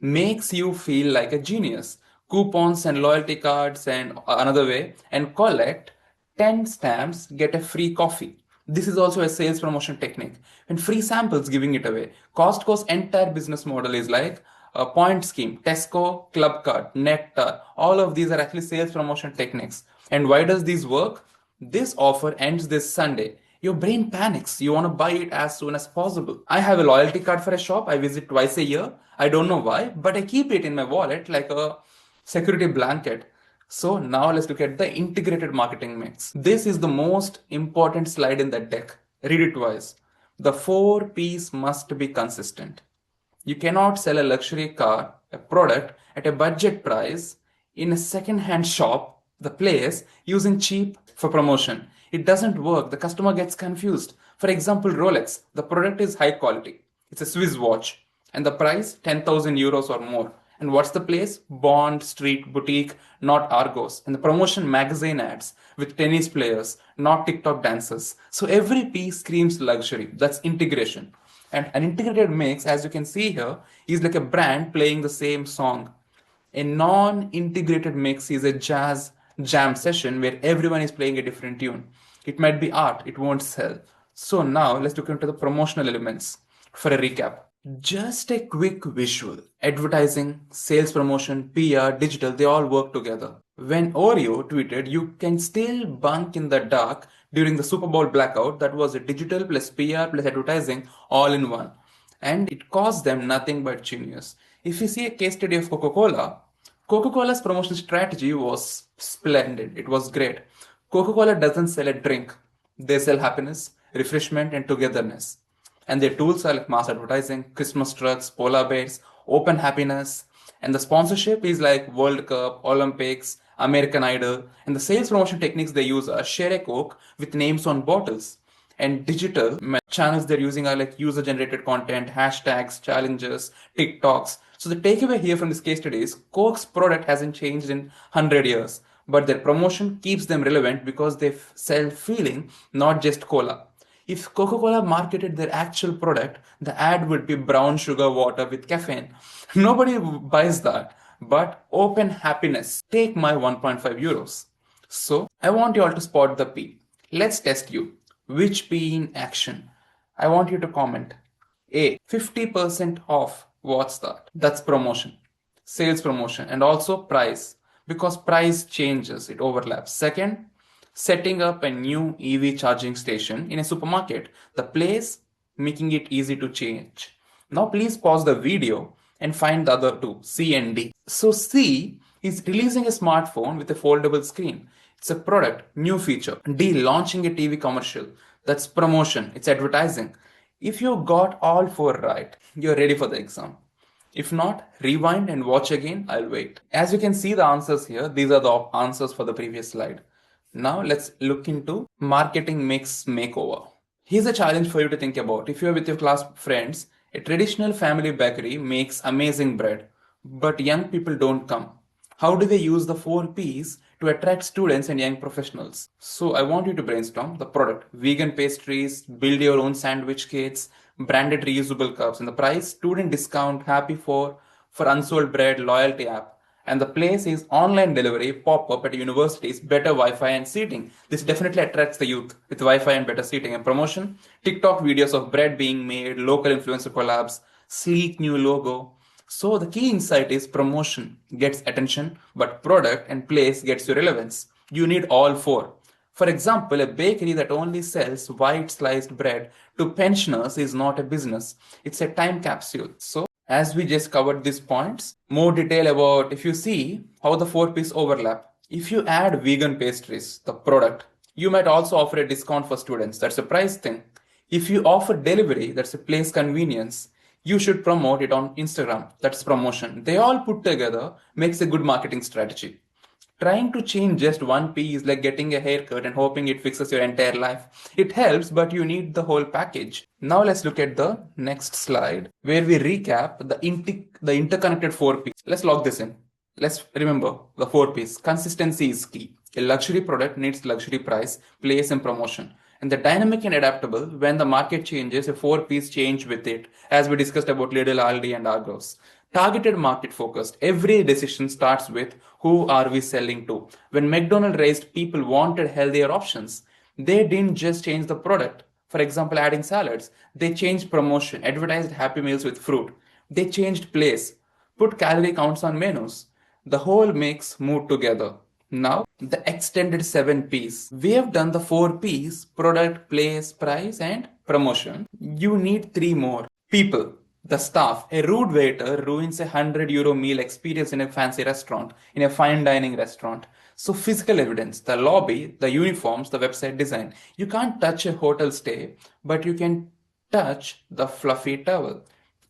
Makes you feel like a genius. Coupons and loyalty cards and another way, and collect 10 stamps, get a free coffee. This is also a sales promotion technique. And free samples giving it away. Costco's entire business model is like a point scheme. Tesco, Club Card, Nectar, all of these are actually sales promotion techniques. And why does this work? This offer ends this Sunday. Your brain panics. You want to buy it as soon as possible. I have a loyalty card for a shop. I visit twice a year. I don't know why, but I keep it in my wallet like a security blanket. So now let's look at the integrated marketing mix. This is the most important slide in the deck. Read it twice. The 4 P's must be consistent. You cannot sell a luxury car, a product at a budget price in a second-hand shop, the place, using cheap for promotion. It doesn't work. The customer gets confused. For example, Rolex, the product is high quality. It's a Swiss watch. And the price, 10,000 euros or more. And what's the place? Bond, Street, Boutique, not Argos. And the promotion magazine ads with tennis players, not TikTok dancers. So every piece screams luxury. That's integration. And an integrated mix, as you can see here, is like a brand playing the same song. A non-integrated mix is a jazz jam session where everyone is playing a different tune. It might be art, it won't sell. So now let's look into the promotional elements for a recap. Just a quick visual. Advertising, sales promotion, PR, digital, they all work together. When Oreo tweeted, you can still bunk in the dark during the Super Bowl blackout, that was a digital plus PR plus advertising all in one. And it cost them nothing but genius. If you see a case study of Coca-Cola, Coca-Cola's promotion strategy was splendid. It was great. Coca-Cola doesn't sell a drink. They sell happiness, refreshment, and togetherness. And their tools are like mass advertising, Christmas trucks, polar bears, open happiness. And the sponsorship is like World Cup, Olympics, American Idol. And the sales promotion techniques they use are share a Coke with names on bottles. And digital channels they're using are like user generated content, hashtags, challenges, TikToks. So the takeaway here from this case study is Coke's product hasn't changed in 100 years, but their promotion keeps them relevant because they sell feeling, not just cola. If Coca-Cola marketed their actual product, the ad would be brown sugar water with caffeine. Nobody buys that. But open happiness. Take my 1.5 euros. So I want you all to spot the P. Let's test you. Which P in action? I want you to comment. A. 50% off. What's that? That's promotion. Sales promotion. And also price. Because price changes. It overlaps. Second, setting up a new EV charging station in a supermarket. The place making it easy to change. Now please pause the video and find the other two, C and D. So C is releasing a smartphone with a foldable screen. It's a product, new feature. D, launching a TV commercial. That's promotion, it's advertising. If you got all four right, you're ready for the exam. If not, rewind and watch again, I'll wait. As you can see the answers here, these are the answers for the previous slide. Now let's look into marketing mix makeover. Here's a challenge for you to think about. If you're with your class friends, a traditional family bakery makes amazing bread, but young people don't come. How do they use the 4 P's to attract students and young professionals? So I want you to brainstorm the product, vegan pastries, build your own sandwich kits, branded reusable cups, and the price, student discount, happy for unsold bread, loyalty app. And the place is online delivery, pop-up at universities, better Wi-Fi and seating. This definitely attracts the youth with Wi-Fi and better seating. And promotion, TikTok videos of bread being made, local influencer collabs, sleek new logo. So the key insight is promotion gets attention, but product and place gets you relevance. You need all four. For example, a bakery that only sells white sliced bread to pensioners is not a business. It's a time capsule. So as we just covered these points, more detail about if you see how the four piece overlap. If you add vegan pastries, the product, you might also offer a discount for students. That's a price thing. If you offer delivery, that's a place convenience. You should promote it on Instagram. That's promotion. They all put together makes a good marketing strategy. Trying to change just one piece is like getting a haircut and hoping it fixes your entire life. It helps, but you need the whole package. Now let's look at the next slide where we recap the interconnected four P's. Let's log this in. Let's remember the four P's. Consistency is key. A luxury product needs luxury price, place, and promotion. And the dynamic and adaptable, when the market changes, a four piece change with it, as we discussed about Lidl, Aldi, and Argos. Targeted market focused. Every decision starts with who are we selling to? When McDonald's raised, people wanted healthier options. They didn't just change the product. For example, adding salads. They changed promotion, advertised Happy Meals with fruit. They changed place, put calorie counts on menus. The whole mix moved together. Now, the extended 7 P's. We have done the 4 P's, product, place, price, and promotion. You need 3 more. People, the staff. A rude waiter ruins a €100 meal experience in a fancy restaurant, in a fine dining restaurant. So physical evidence, the lobby, the uniforms, the website design. You can't touch a hotel stay, but you can touch the fluffy towel.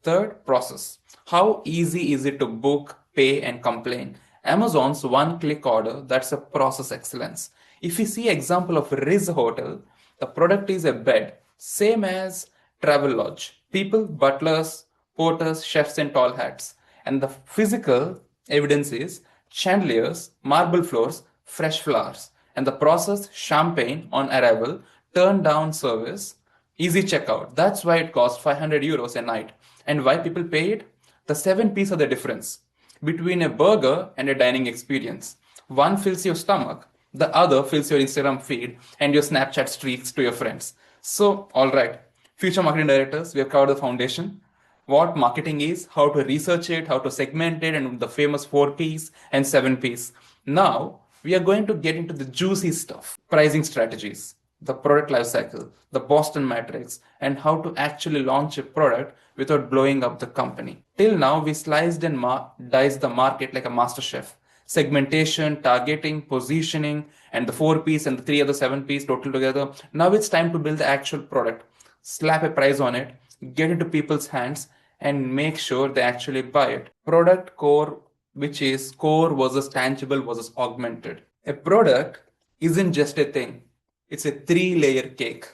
Third, process. How easy is it to book, pay, and complain? Amazon's one-click order, that's a process excellence. If you see example of Riz Hotel, the product is a bed, same as Travelodge. People, butlers, porters, chefs in tall hats. And the physical evidence is chandeliers, marble floors, fresh flowers. And the process, champagne on arrival, turn down service, easy checkout. That's why it costs €500 a night. And why people pay it? The 7 P's are the difference between a burger and a dining experience. One fills your stomach, the other fills your Instagram feed and your Snapchat streaks to your friends. So, alright, future marketing directors, we have covered the foundation, what marketing is, how to research it, how to segment it, and the famous 4 P's and 7 P's. Now, we are going to get into the juicy stuff, pricing strategies, the product lifecycle, the Boston Matrix, and how to actually launch a product without blowing up the company. Till now, we sliced and diced the market like a master chef. Segmentation, targeting, positioning, and the 4 P's and the 3 other 7 P's total together. Now it's time to build the actual product. Slap a price on it, get into people's hands, and make sure they actually buy it. Product core, which is core versus tangible versus augmented. A product isn't just a thing. It's a 3-layer cake.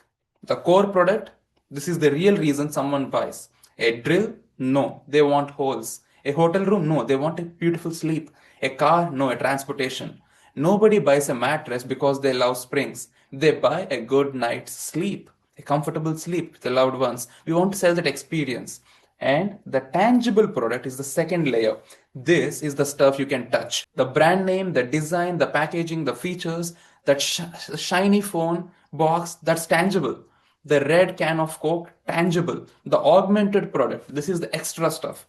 The core product, this is the real reason someone buys. A drill? No, they want holes. A hotel room? No, they want a beautiful sleep. A car? No, a transportation. Nobody buys a mattress because they love springs. They buy a good night's sleep, a comfortable sleep with the loved ones. We want to sell that experience. And the tangible product is the second layer. This is the stuff you can touch. The brand name, the design, the packaging, the features, that shiny phone box, that's tangible. The red can of Coke, tangible. The augmented product, this is the extra stuff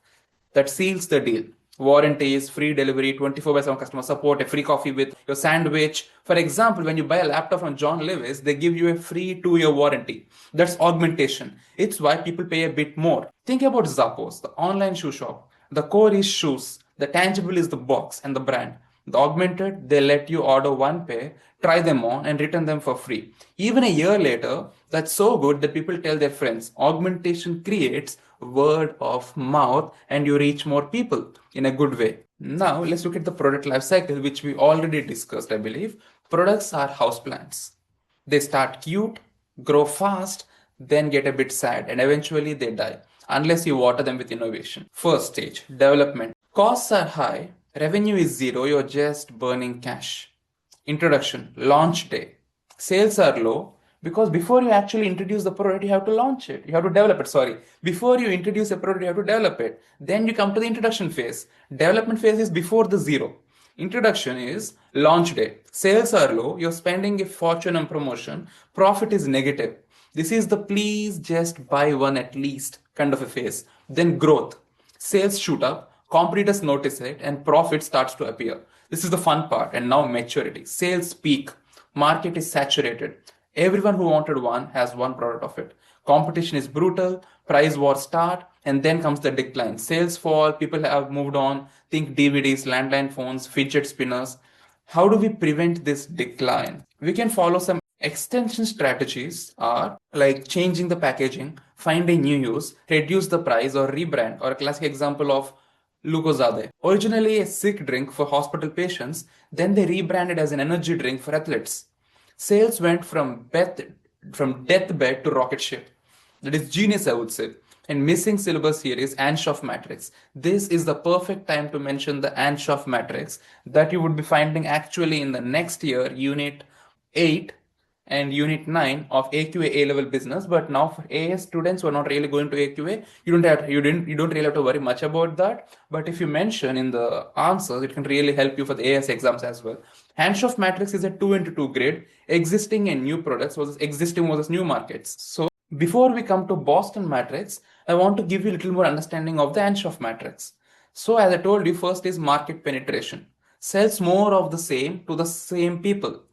that seals the deal. Warranties, free delivery, 24/7 customer support, a free coffee with your sandwich. For example, when you buy a laptop from John Lewis, they give you a free 2-year warranty. That's augmentation. It's why people pay a bit more. Think about Zappos, the online shoe shop. The core is shoes. The tangible is the box and the brand. The augmented, they let you order one pair, try them on, and return them for free. Even a year later, that's so good that people tell their friends. Augmentation creates word of mouth and you reach more people in a good way. Now, let's look at the product life cycle, which we already discussed, I believe. Products are houseplants. They start cute, grow fast, then get a bit sad, and eventually they die, unless you water them with innovation. First stage, development. Costs are high, revenue is zero, you're just burning cash. Introduction, launch day. Sales are low, Because before you actually introduce the product, you have to launch it. You have to develop it. Sorry. Before you introduce a product, you have to develop it. Then you come to the introduction phase. Development phase is before the zero. Introduction is launch day. Sales are low. You're spending a fortune on promotion. Profit is negative. This is the please just buy one at least kind of a phase. Then growth. Sales shoot up, competitors notice it, and profit starts to appear. This is the fun part. And now maturity. Sales peak. Market is saturated. Everyone who wanted one has one product of it. Competition is brutal, price wars start, and then comes the decline. Sales fall, people have moved on. Think DVDs, landline phones, fidget spinners. How do we prevent this decline? We can follow some extension strategies are like changing the packaging, find a new use, reduce the price or rebrand, or a classic example of Lucozade. Originally a sick drink for hospital patients, then they rebranded as an energy drink for athletes. Sales went from deathbed to rocket ship. That is genius, I would say. And missing syllabus here is Anshoff matrix. This is the perfect time to mention the Anshoff matrix that you would be finding actually in the next year, Unit 8 and Unit 9 of AQA A Level Business. But now for AS students who are not really going to AQA, you don't really have to worry much about that. But if you mention in the answers, it can really help you for the AS exams as well. Anshoff matrix is a 2 into 2 grid, existing and new products versus existing versus new markets. So before we come to Boston matrix, I want to give you a little more understanding of the Anshoff matrix. So as I told you, first is market penetration. Sells more of the same to the same people.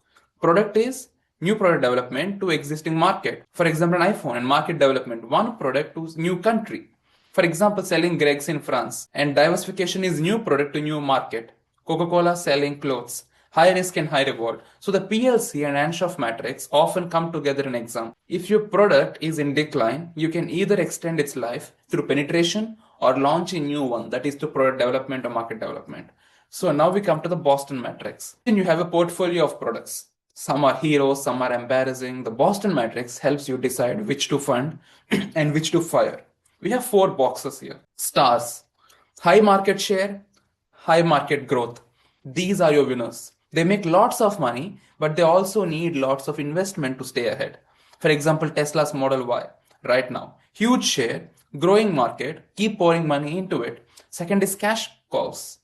Product is new product development to existing market. For example, an iPhone and market development, one product to new country. For example, selling Greg's in France. And diversification is new product to new market. Coca-Cola selling clothes. High risk and high reward. So the PLC and Anshoff matrix often come together in exam. If your product is in decline, you can either extend its life through penetration or launch a new one, that is through product development or market development. So now we come to the Boston matrix. Then you have a portfolio of products. Some are heroes, some are embarrassing. The Boston matrix helps you decide which to fund and which to fire. We have 4 boxes here. Stars. High market share, high market growth. These are your winners. They make lots of money, but they also need lots of investment to stay ahead. For example, Tesla's Model Y right now. Huge share, growing market, keep pouring money into it. Second is cash cows.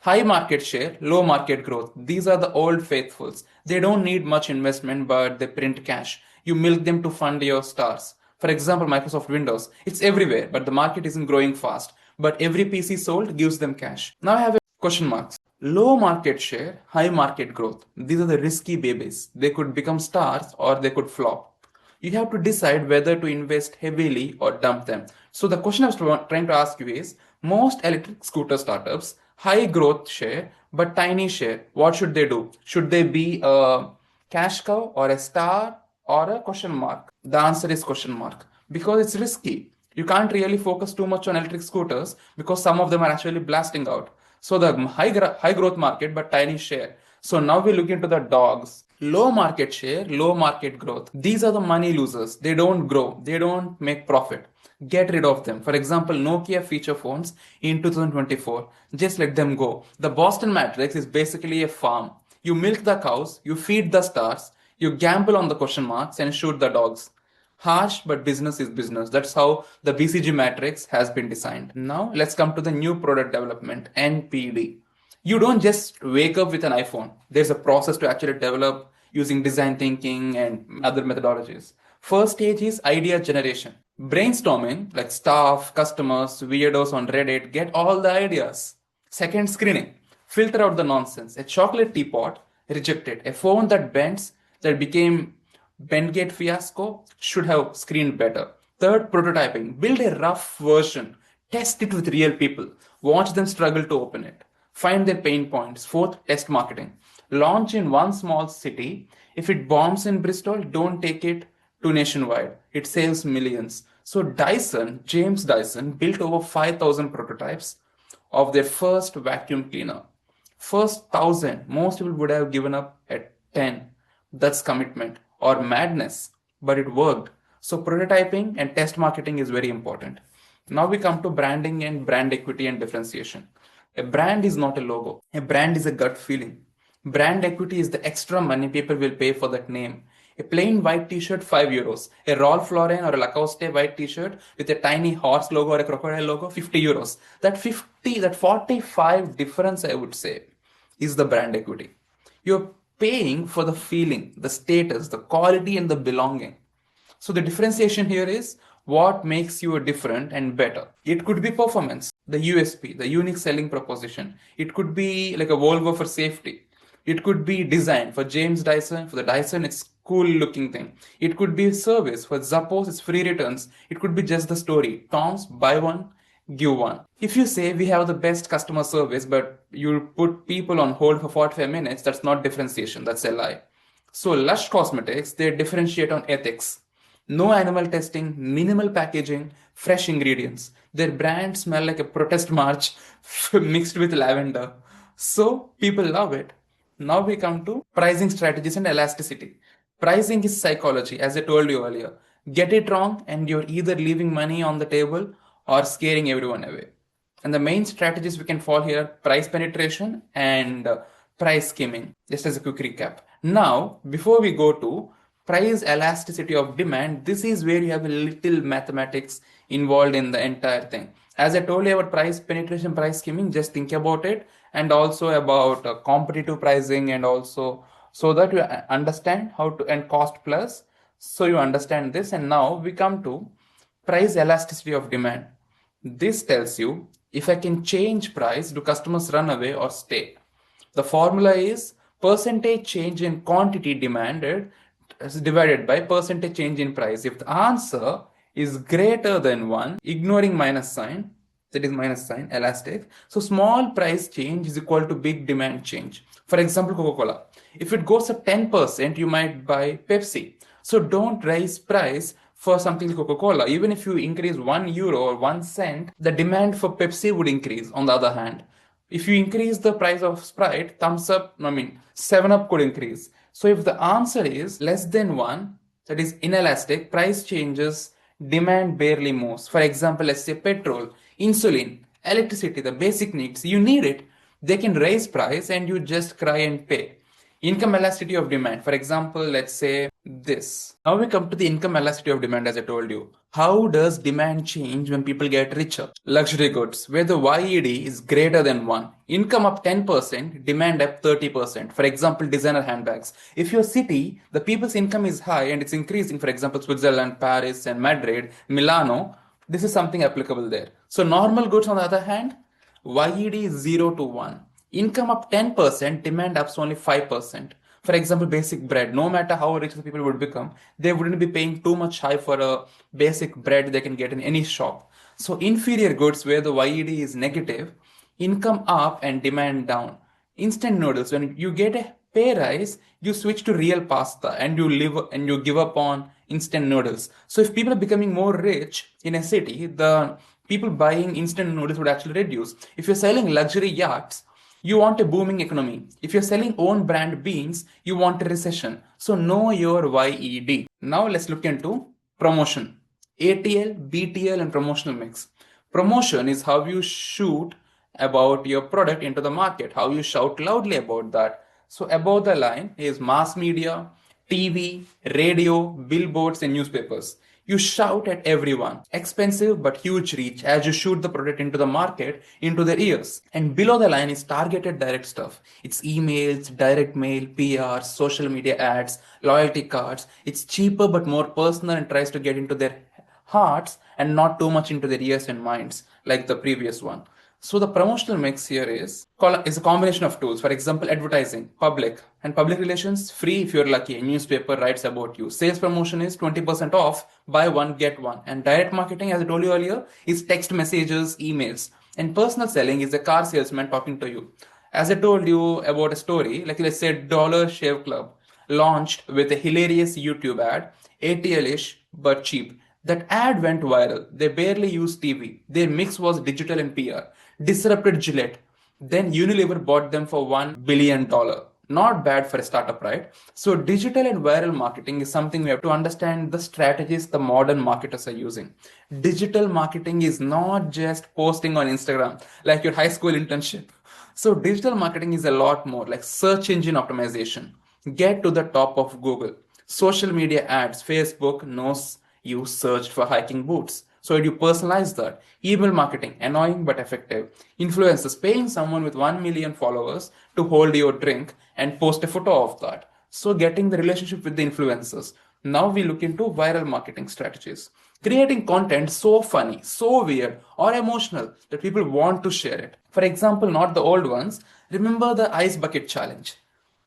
High market share, low market growth. These are the old faithfuls. They don't need much investment, but they print cash. You milk them to fund your stars. For example, Microsoft Windows. It's everywhere, but the market isn't growing fast. But every PC sold gives them cash. Now I have a question marks. Low market share, high market growth. These are the risky babies. They could become stars or they could flop. You have to decide whether to invest heavily or dump them. So the question I was trying to ask you is, most electric scooter startups, high growth share, but tiny share. What should they do? Should they be a cash cow or a star or a question mark? The answer is question mark because it's risky. You can't really focus too much on electric scooters because some of them are actually blasting out. So the high growth market but tiny share. So now we look into the dogs. Low market share, low market growth. These are the money losers. They don't grow. They don't make profit. Get rid of them. For example, Nokia feature phones in 2024. Just let them go. The Boston matrix is basically a farm. You milk the cows, you feed the stars, you gamble on the question marks and shoot the dogs. Harsh, but business is business. That's how the BCG matrix has been designed. Now let's come to the new product development, NPD. You don't just wake up with an iPhone. There's a process to actually develop using design thinking and other methodologies. First stage is idea generation. Brainstorming, like staff, customers, weirdos on Reddit, get all the ideas. Second, screening. Filter out the nonsense. A chocolate teapot, rejected. A phone that bends, that became Bendgate fiasco, should have screened better. Third, prototyping. Build a rough version. Test it with real people. Watch them struggle to open it. Find their pain points. Fourth, test marketing. Launch in one small city. If it bombs in Bristol, don't take it to nationwide. It saves millions. So James Dyson, built over 5,000 prototypes of their first vacuum cleaner. First 1,000, most people would have given up at 10. That's commitment or madness, but it worked. So prototyping and test marketing is very important. Now we come to branding and brand equity and differentiation. A brand is not a logo. A brand is a gut feeling. Brand equity is the extra money people will pay for that name. A plain white t-shirt, 5 euros. A Ralph Lauren or a Lacoste white t-shirt with a tiny horse logo or a crocodile logo, 50 euros. That 45 difference, I would say, is the brand equity. You're paying for the feeling, the status, the quality, and the belonging. So the differentiation here is what makes you different and better. It could be performance, the USP, the unique selling proposition. It could be like a Volvo for safety. It could be design for James Dyson. For the Dyson, it's cool looking thing. It could be service for Zappos, it's free returns. It could be just the story. Tom's, buy one, give one. If you say we have the best customer service, but you put people on hold for 45 minutes, that's not differentiation, that's a lie. So Lush Cosmetics, they differentiate on ethics. No animal testing, minimal packaging, fresh ingredients. Their brand smell like a protest march mixed with lavender. So people love it. Now we come to pricing strategies and elasticity. Pricing is psychology, as I told you earlier. Get it wrong and you're either leaving money on the table or scaring everyone away. And the main strategies we can follow here: price penetration and price skimming. Just as a quick recap. Now, before we go to price elasticity of demand, this is where you have a little mathematics involved in the entire thing. As I told you about price penetration, price skimming, just think about it, and also about competitive pricing, and also so that you understand how to, and cost plus, so you understand this. And now we come to price elasticity of demand. This tells you if I can change price, do customers run away or stay? The formula is percentage change in quantity demanded is divided by percentage change in price. If the answer is greater than 1, ignoring minus sign, that is minus sign, elastic. So small price change is equal to big demand change. For example, Coca-Cola. If it goes up 10%, you might buy Pepsi. So don't raise price for something like Coca-Cola. Even if you increase 1 euro or 1 cent, the demand for Pepsi would increase on the other hand. If you increase the price of Sprite, thumbs up, 7 Up could increase. So if the answer is less than 1, that is inelastic, price changes, demand barely moves. For example, let's say petrol, insulin, electricity, the basic needs, you need it. They can raise price and you just cry and pay. Income elasticity of demand. For example, let's say this. Now we come to the income elasticity of demand, as I told you. How does demand change when people get richer? Luxury goods, where the YED is greater than 1. Income up 10%, demand up 30%. For example, designer handbags. If your city, the people's income is high and it's increasing, for example, Switzerland, Paris, and Madrid, Milano, this is something applicable there. So normal goods, on the other hand, YED is 0 to 1. Income up 10%, demand ups only 5%. For example, basic bread, no matter how rich the people would become, they wouldn't be paying too much high for a basic bread they can get in any shop. So inferior goods where the YED is negative, income up and demand down. Instant noodles, when you get a pay rise, you switch to real pasta and you give up on instant noodles. So if people are becoming more rich in a city, the people buying instant noodles would actually reduce. If you're selling luxury yachts, you want a booming economy. If you're selling own brand beans, you want a recession. So know your YED. Now let's look into promotion. ATL, BTL, and promotional mix. Promotion is how you shoot about your product into the market, how you shout loudly about that. So above the line is mass media, TV, radio, billboards, and newspapers. You shout at everyone. Expensive but huge reach as you shoot the product into the market, into their ears. And below the line is targeted direct stuff. It's emails, direct mail, PR, social media ads, loyalty cards. It's cheaper but more personal and tries to get into their hearts and not too much into their ears and minds like the previous one. So the promotional mix here is a combination of tools. For example, advertising, public, and public relations, free if you're lucky. A newspaper writes about you. Sales promotion is 20% off, buy one, get one. And direct marketing, as I told you earlier, is text messages, emails. And personal selling is a car salesman talking to you. As I told you about a story, like let's say Dollar Shave Club launched with a hilarious YouTube ad, ATL-ish but cheap. That ad went viral. They barely used TV. Their mix was digital and PR. Disrupted Gillette. Then Unilever bought them for $1 billion. Not bad for a startup, right? So digital and viral marketing is something we have to understand the strategies the modern marketers are using. Digital marketing is not just posting on Instagram like your high school internship. So digital marketing is a lot more like search engine optimization. Get to the top of Google. Social media ads, Facebook knows you searched for hiking boots. So you personalize that. Email marketing, annoying but effective. Influencers, paying someone with 1 million followers to hold your drink and post a photo of that. So getting the relationship with the influencers. Now we look into viral marketing strategies. Creating content so funny, so weird, or emotional that people want to share it. For example, not the old ones. Remember the ice bucket challenge?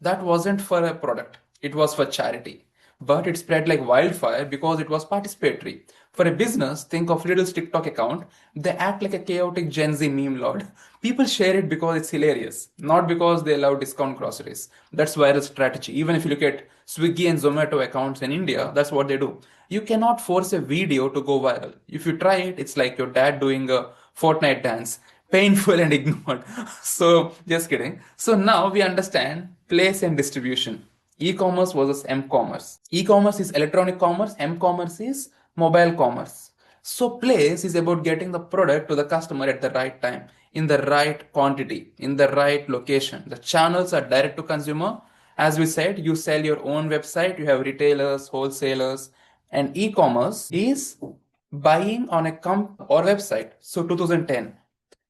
That wasn't for a product, it was for charity. But it spread like wildfire because it was participatory. For a business, think of Lidl's TikTok account. They act like a chaotic Gen Z meme lord. People share it because it's hilarious, not because they love discount groceries. That's viral strategy. Even if you look at Swiggy and Zomato accounts in India, that's what they do. You cannot force a video to go viral. If you try it, it's like your dad doing a Fortnite dance, painful and ignored. So, just kidding. So, now we understand place and distribution. E-commerce versus M-commerce. E-commerce is electronic commerce, M-commerce is mobile commerce. So place is about getting the product to the customer at the right time, in the right quantity, in the right location. The channels are direct to consumer. As we said, you sell your own website, you have retailers, wholesalers, and e-commerce is buying on a or website. So 2010.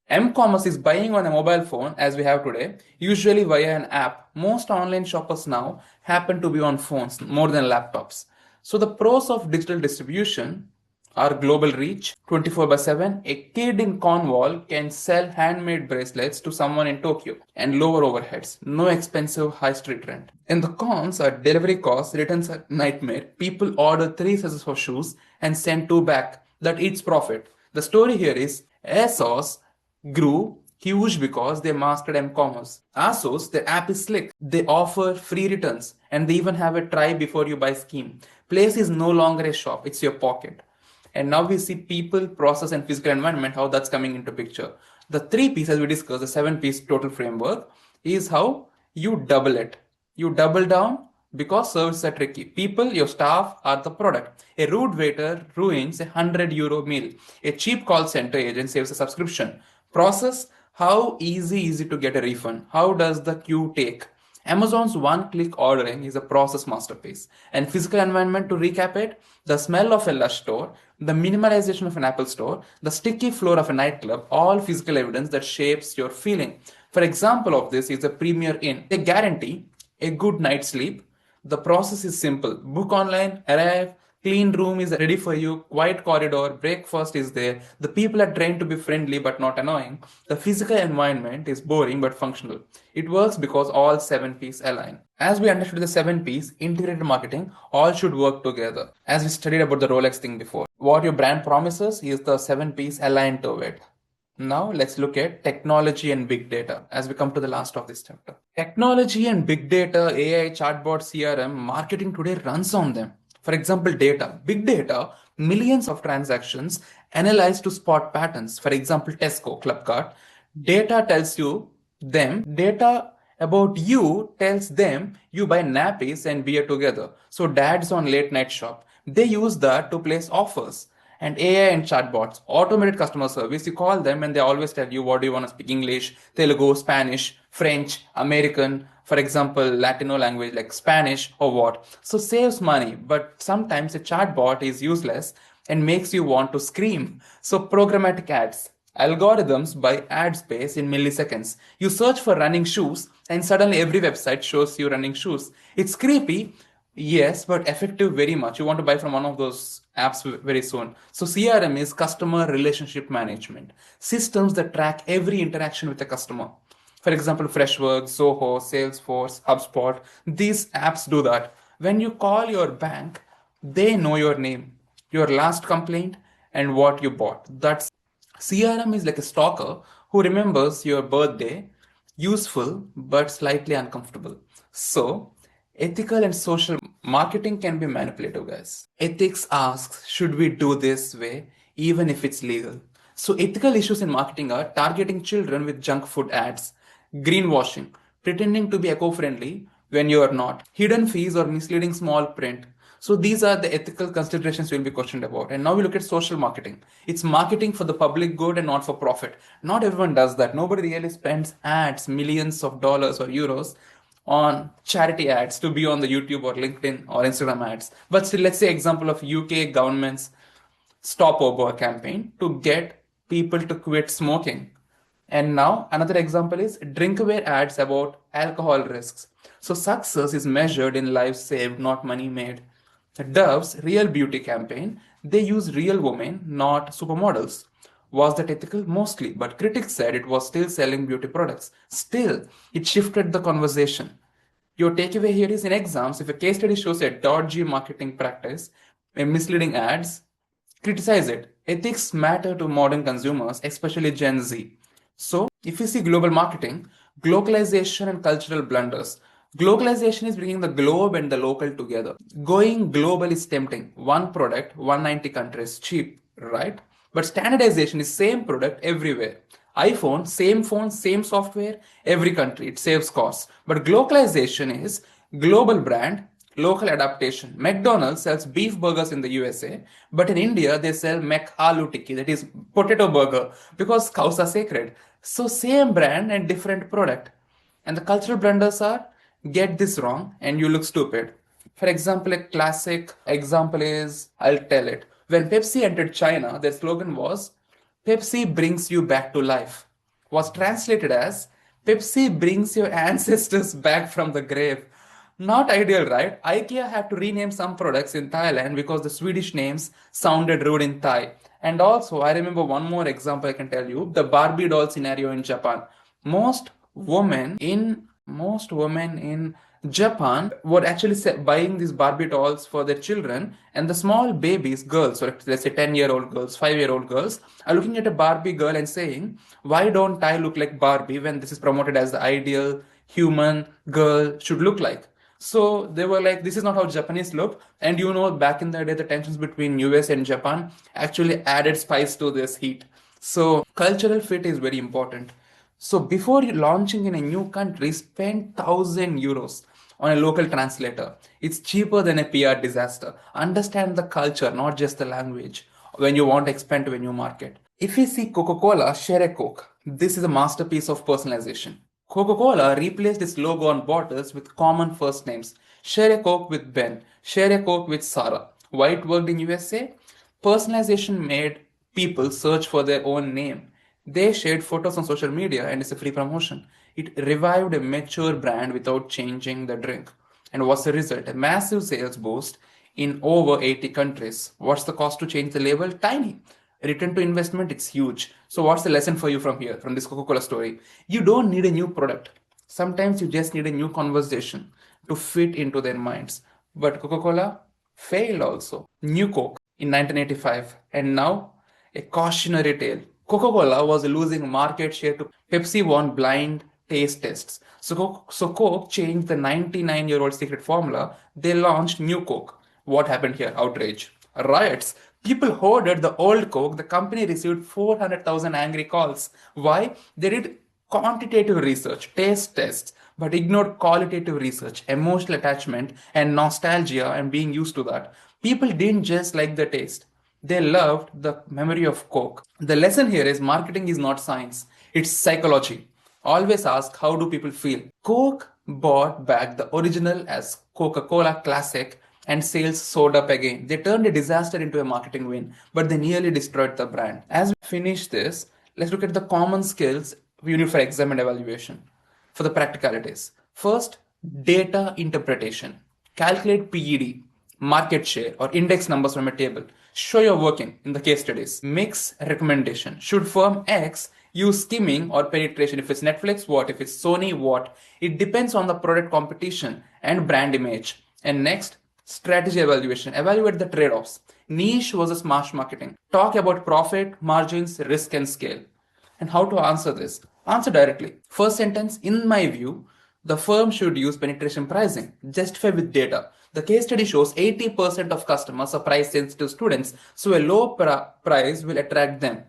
M-commerce is buying on a mobile phone as we have today, usually via an app. Most online shoppers now happen to be on phones more than laptops. So the pros of digital distribution are global reach, 24 by 7. A kid in Cornwall can sell handmade bracelets to someone in Tokyo and lower overheads, no expensive high street rent. And the cons are delivery costs, returns are nightmare. People order 3 sets of shoes and send 2 back. That eats profit. The story here is ASOS grew huge because they mastered m-commerce. ASOS, the app is slick. They offer free returns and they even have a try before you buy scheme. Place is no longer a shop, it's your pocket. And now we see people, process, and physical environment, how that's coming into picture. The 3 P's, as we discussed, the 7 P's total framework, is how you double it. You double down because services are tricky. People, your staff, are the product. A rude waiter ruins a €100 meal. A cheap call center agent saves a subscription. Process, how easy is it to get a refund? How does the queue take? Amazon's one-click ordering is a process masterpiece. And physical environment, to recap it, the smell of a Lush store, the minimalization of an Apple store, the sticky floor of a nightclub, all physical evidence that shapes your feeling. For example of this is a Premier Inn. They guarantee a good night's sleep. The process is simple. Book online, arrive, clean room is ready for you, quiet corridor, breakfast is there. The people are trained to be friendly but not annoying. The physical environment is boring but functional. It works because all 7 P's align. As we understood the 7 P's, integrated marketing, all should work together. As we studied about the Rolex thing before, what your brand promises is the 7 P's aligned to it. Now let's look at technology and big data as we come to the last of this chapter. Technology and big data, AI, chatbot, CRM, marketing today runs on them. For example, data. Big data, millions of transactions analyzed to spot patterns. For example, Tesco, Clubcard. Data about you tells them you buy nappies and beer together. So dads on late night shop. They use that to place offers. And AI and chatbots, automated customer service, you call them and they always tell you what do you want to speak, English, Telugu, Spanish, French, American, for example, Latino language like Spanish or what. So saves money, but sometimes a chatbot is useless and makes you want to scream. So programmatic ads, algorithms buy ad space in milliseconds. You search for running shoes and suddenly every website shows you running shoes. It's creepy. Yes, but effective very much. You want to buy from one of those apps very soon. So CRM is customer relationship management. Systems that track every interaction with the customer. For example, Freshworks, Zoho, Salesforce, HubSpot. These apps do that. When you call your bank, they know your name, your last complaint, and what you bought. That's CRM is like a stalker who remembers your birthday, useful but slightly uncomfortable. So, ethical and social marketing can be manipulative, guys. Ethics asks, should we do this way, even if it's legal? So, ethical issues in marketing are targeting children with junk food ads, greenwashing, pretending to be eco friendly when you are not, hidden fees or misleading small print. So these are the ethical considerations we'll be questioned about. And now we look at social marketing. It's marketing for the public good and not for profit. Not everyone does that. Nobody really spends ads millions of dollars or euros on charity ads to be on the YouTube or LinkedIn or Instagram ads. But still, let's say example of UK government's Stop Over campaign to get people to quit smoking. And now another example is drinkware ads about alcohol risks. So success is measured in lives saved, not money made. Dove's Real Beauty campaign, they use real women, not supermodels. Was that ethical? Mostly, but critics said it was still selling beauty products. Still, it shifted the conversation. Your takeaway here is in exams, if a case study shows a dodgy marketing practice, a misleading ads, criticize it. Ethics matter to modern consumers, especially Gen Z. So, if you see global marketing, globalization and cultural blunders. Globalization is bringing the globe and the local together. Going global is tempting. One product, 190 countries, cheap, right? But standardization is same product everywhere. iPhone, same software, every country. It saves costs. But globalization is global brand, local adaptation. McDonald's sells beef burgers in the USA, but in India they sell Mac Aloo Tikki, that is potato burger, because cows are sacred. So same brand and different product. And the cultural blunders are get this wrong and you look stupid. For example, a classic example is I'll tell it. When Pepsi entered China, their slogan was Pepsi brings you back to life. Was translated as Pepsi brings your ancestors back from the grave. Not ideal, right? IKEA had to rename some products in Thailand because the Swedish names sounded rude in Thai. And also, I remember one more example I can tell you, the Barbie doll scenario in Japan. Most women in Japan were actually buying these Barbie dolls for their children, and the small babies, girls, or let's say 10-year-old girls, 5-year-old girls, are looking at a Barbie girl and saying, "Why don't I look like Barbie when this is promoted as the ideal human girl should look like?" So they were like, this is not how Japanese look. And back in the day, the tensions between US and Japan actually added spice to this heat. So cultural fit is very important. So before launching in a new country, spend 1,000 euros on a local translator. It's cheaper than a PR disaster. Understand the culture, not just the language, when you want to expand to a new market. If we see Coca-Cola, share a Coke. This is a masterpiece of personalization. Coca-Cola replaced its logo on bottles with common first names. Share a Coke with Ben. Share a Coke with Sarah. Why it worked in USA? Personalization made people search for their own name. They shared photos on social media and it's a free promotion. It revived a mature brand without changing the drink. And what's the result? A massive sales boost in over 80 countries. What's the cost to change the label? Tiny. Return to investment, it's huge. So what's the lesson for you from here, from this Coca-Cola story? You don't need a new product. Sometimes you just need a new conversation to fit into their minds. But Coca-Cola failed also. New Coke in 1985, and now a cautionary tale. Coca-Cola was losing market share to Pepsi won blind taste tests. So Coke changed the 99-year-old secret formula. They launched new Coke. What happened here? Outrage. Riots. People hoarded the old Coke. The company received 400,000 angry calls. Why? They did quantitative research, taste tests, but ignored qualitative research, emotional attachment, and nostalgia, and being used to that. People didn't just like the taste. They loved the memory of Coke. The lesson here is marketing is not science, it's psychology. Always ask, how do people feel? Coke brought back the original as Coca-Cola Classic and sales soared up again. They turned a disaster into a marketing win, but they nearly destroyed the brand. As we finish this, let's look at the common skills we need for exam and evaluation. For the practicalities. First, data interpretation. Calculate PED, market share, or index numbers from a table. Show your working in the case studies. Mix recommendation. Should firm X use skimming or penetration? If it's Netflix, what? If it's Sony, what? It depends on the product competition and brand image. And next, strategy evaluation. Evaluate the trade-offs. Niche versus mass marketing. Talk about profit, margins, risk, and scale. And how to answer this? Answer directly. First sentence, in my view, the firm should use penetration pricing. Justify with data. The case study shows 80% of customers are price sensitive students, so a low price will attract them.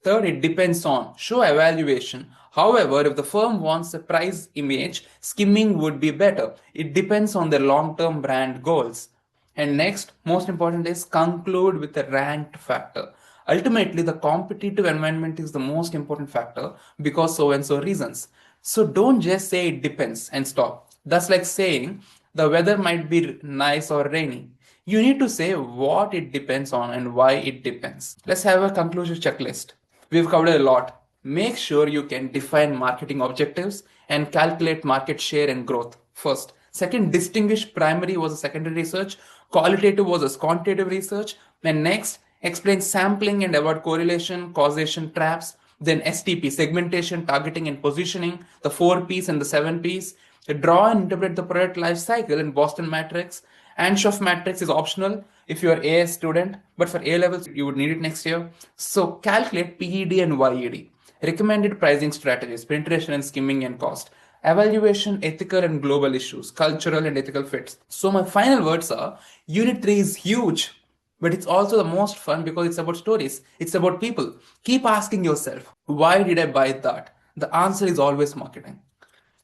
Third, it depends on. Show evaluation. However, if the firm wants a price image, skimming would be better. It depends on their long-term brand goals. And next, most important is conclude with a ranked factor. Ultimately, the competitive environment is the most important factor because so and so reasons. So don't just say it depends and stop. That's like saying the weather might be nice or rainy. You need to say what it depends on and why it depends. Let's have a conclusion checklist. We've covered a lot. Make sure you can define marketing objectives and calculate market share and growth first. Second, distinguish primary versus secondary research, qualitative versus quantitative research. And next, explain sampling and avoid correlation, causation traps. Then STP, segmentation, targeting, and positioning, the 4 Ps and the 7 Ps. Draw and interpret the product life cycle in Boston Matrix. Anshoff Matrix is optional if you're AS student, but for A levels, you would need it next year. So calculate PED and YED. Recommended pricing strategies, penetration and skimming and cost. Evaluation, ethical and global issues, cultural and ethical fits. So my final words are, Unit 3 is huge, but it's also the most fun because it's about stories. It's about people. Keep asking yourself, why did I buy that? The answer is always marketing.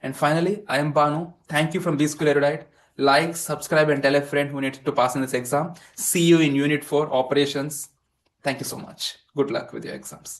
And finally, I am Banu. Thank you from B School Erudite. Like, subscribe, and tell a friend who needs to pass in this exam. See you in Unit 4 Operations. Thank you so much. Good luck with your exams.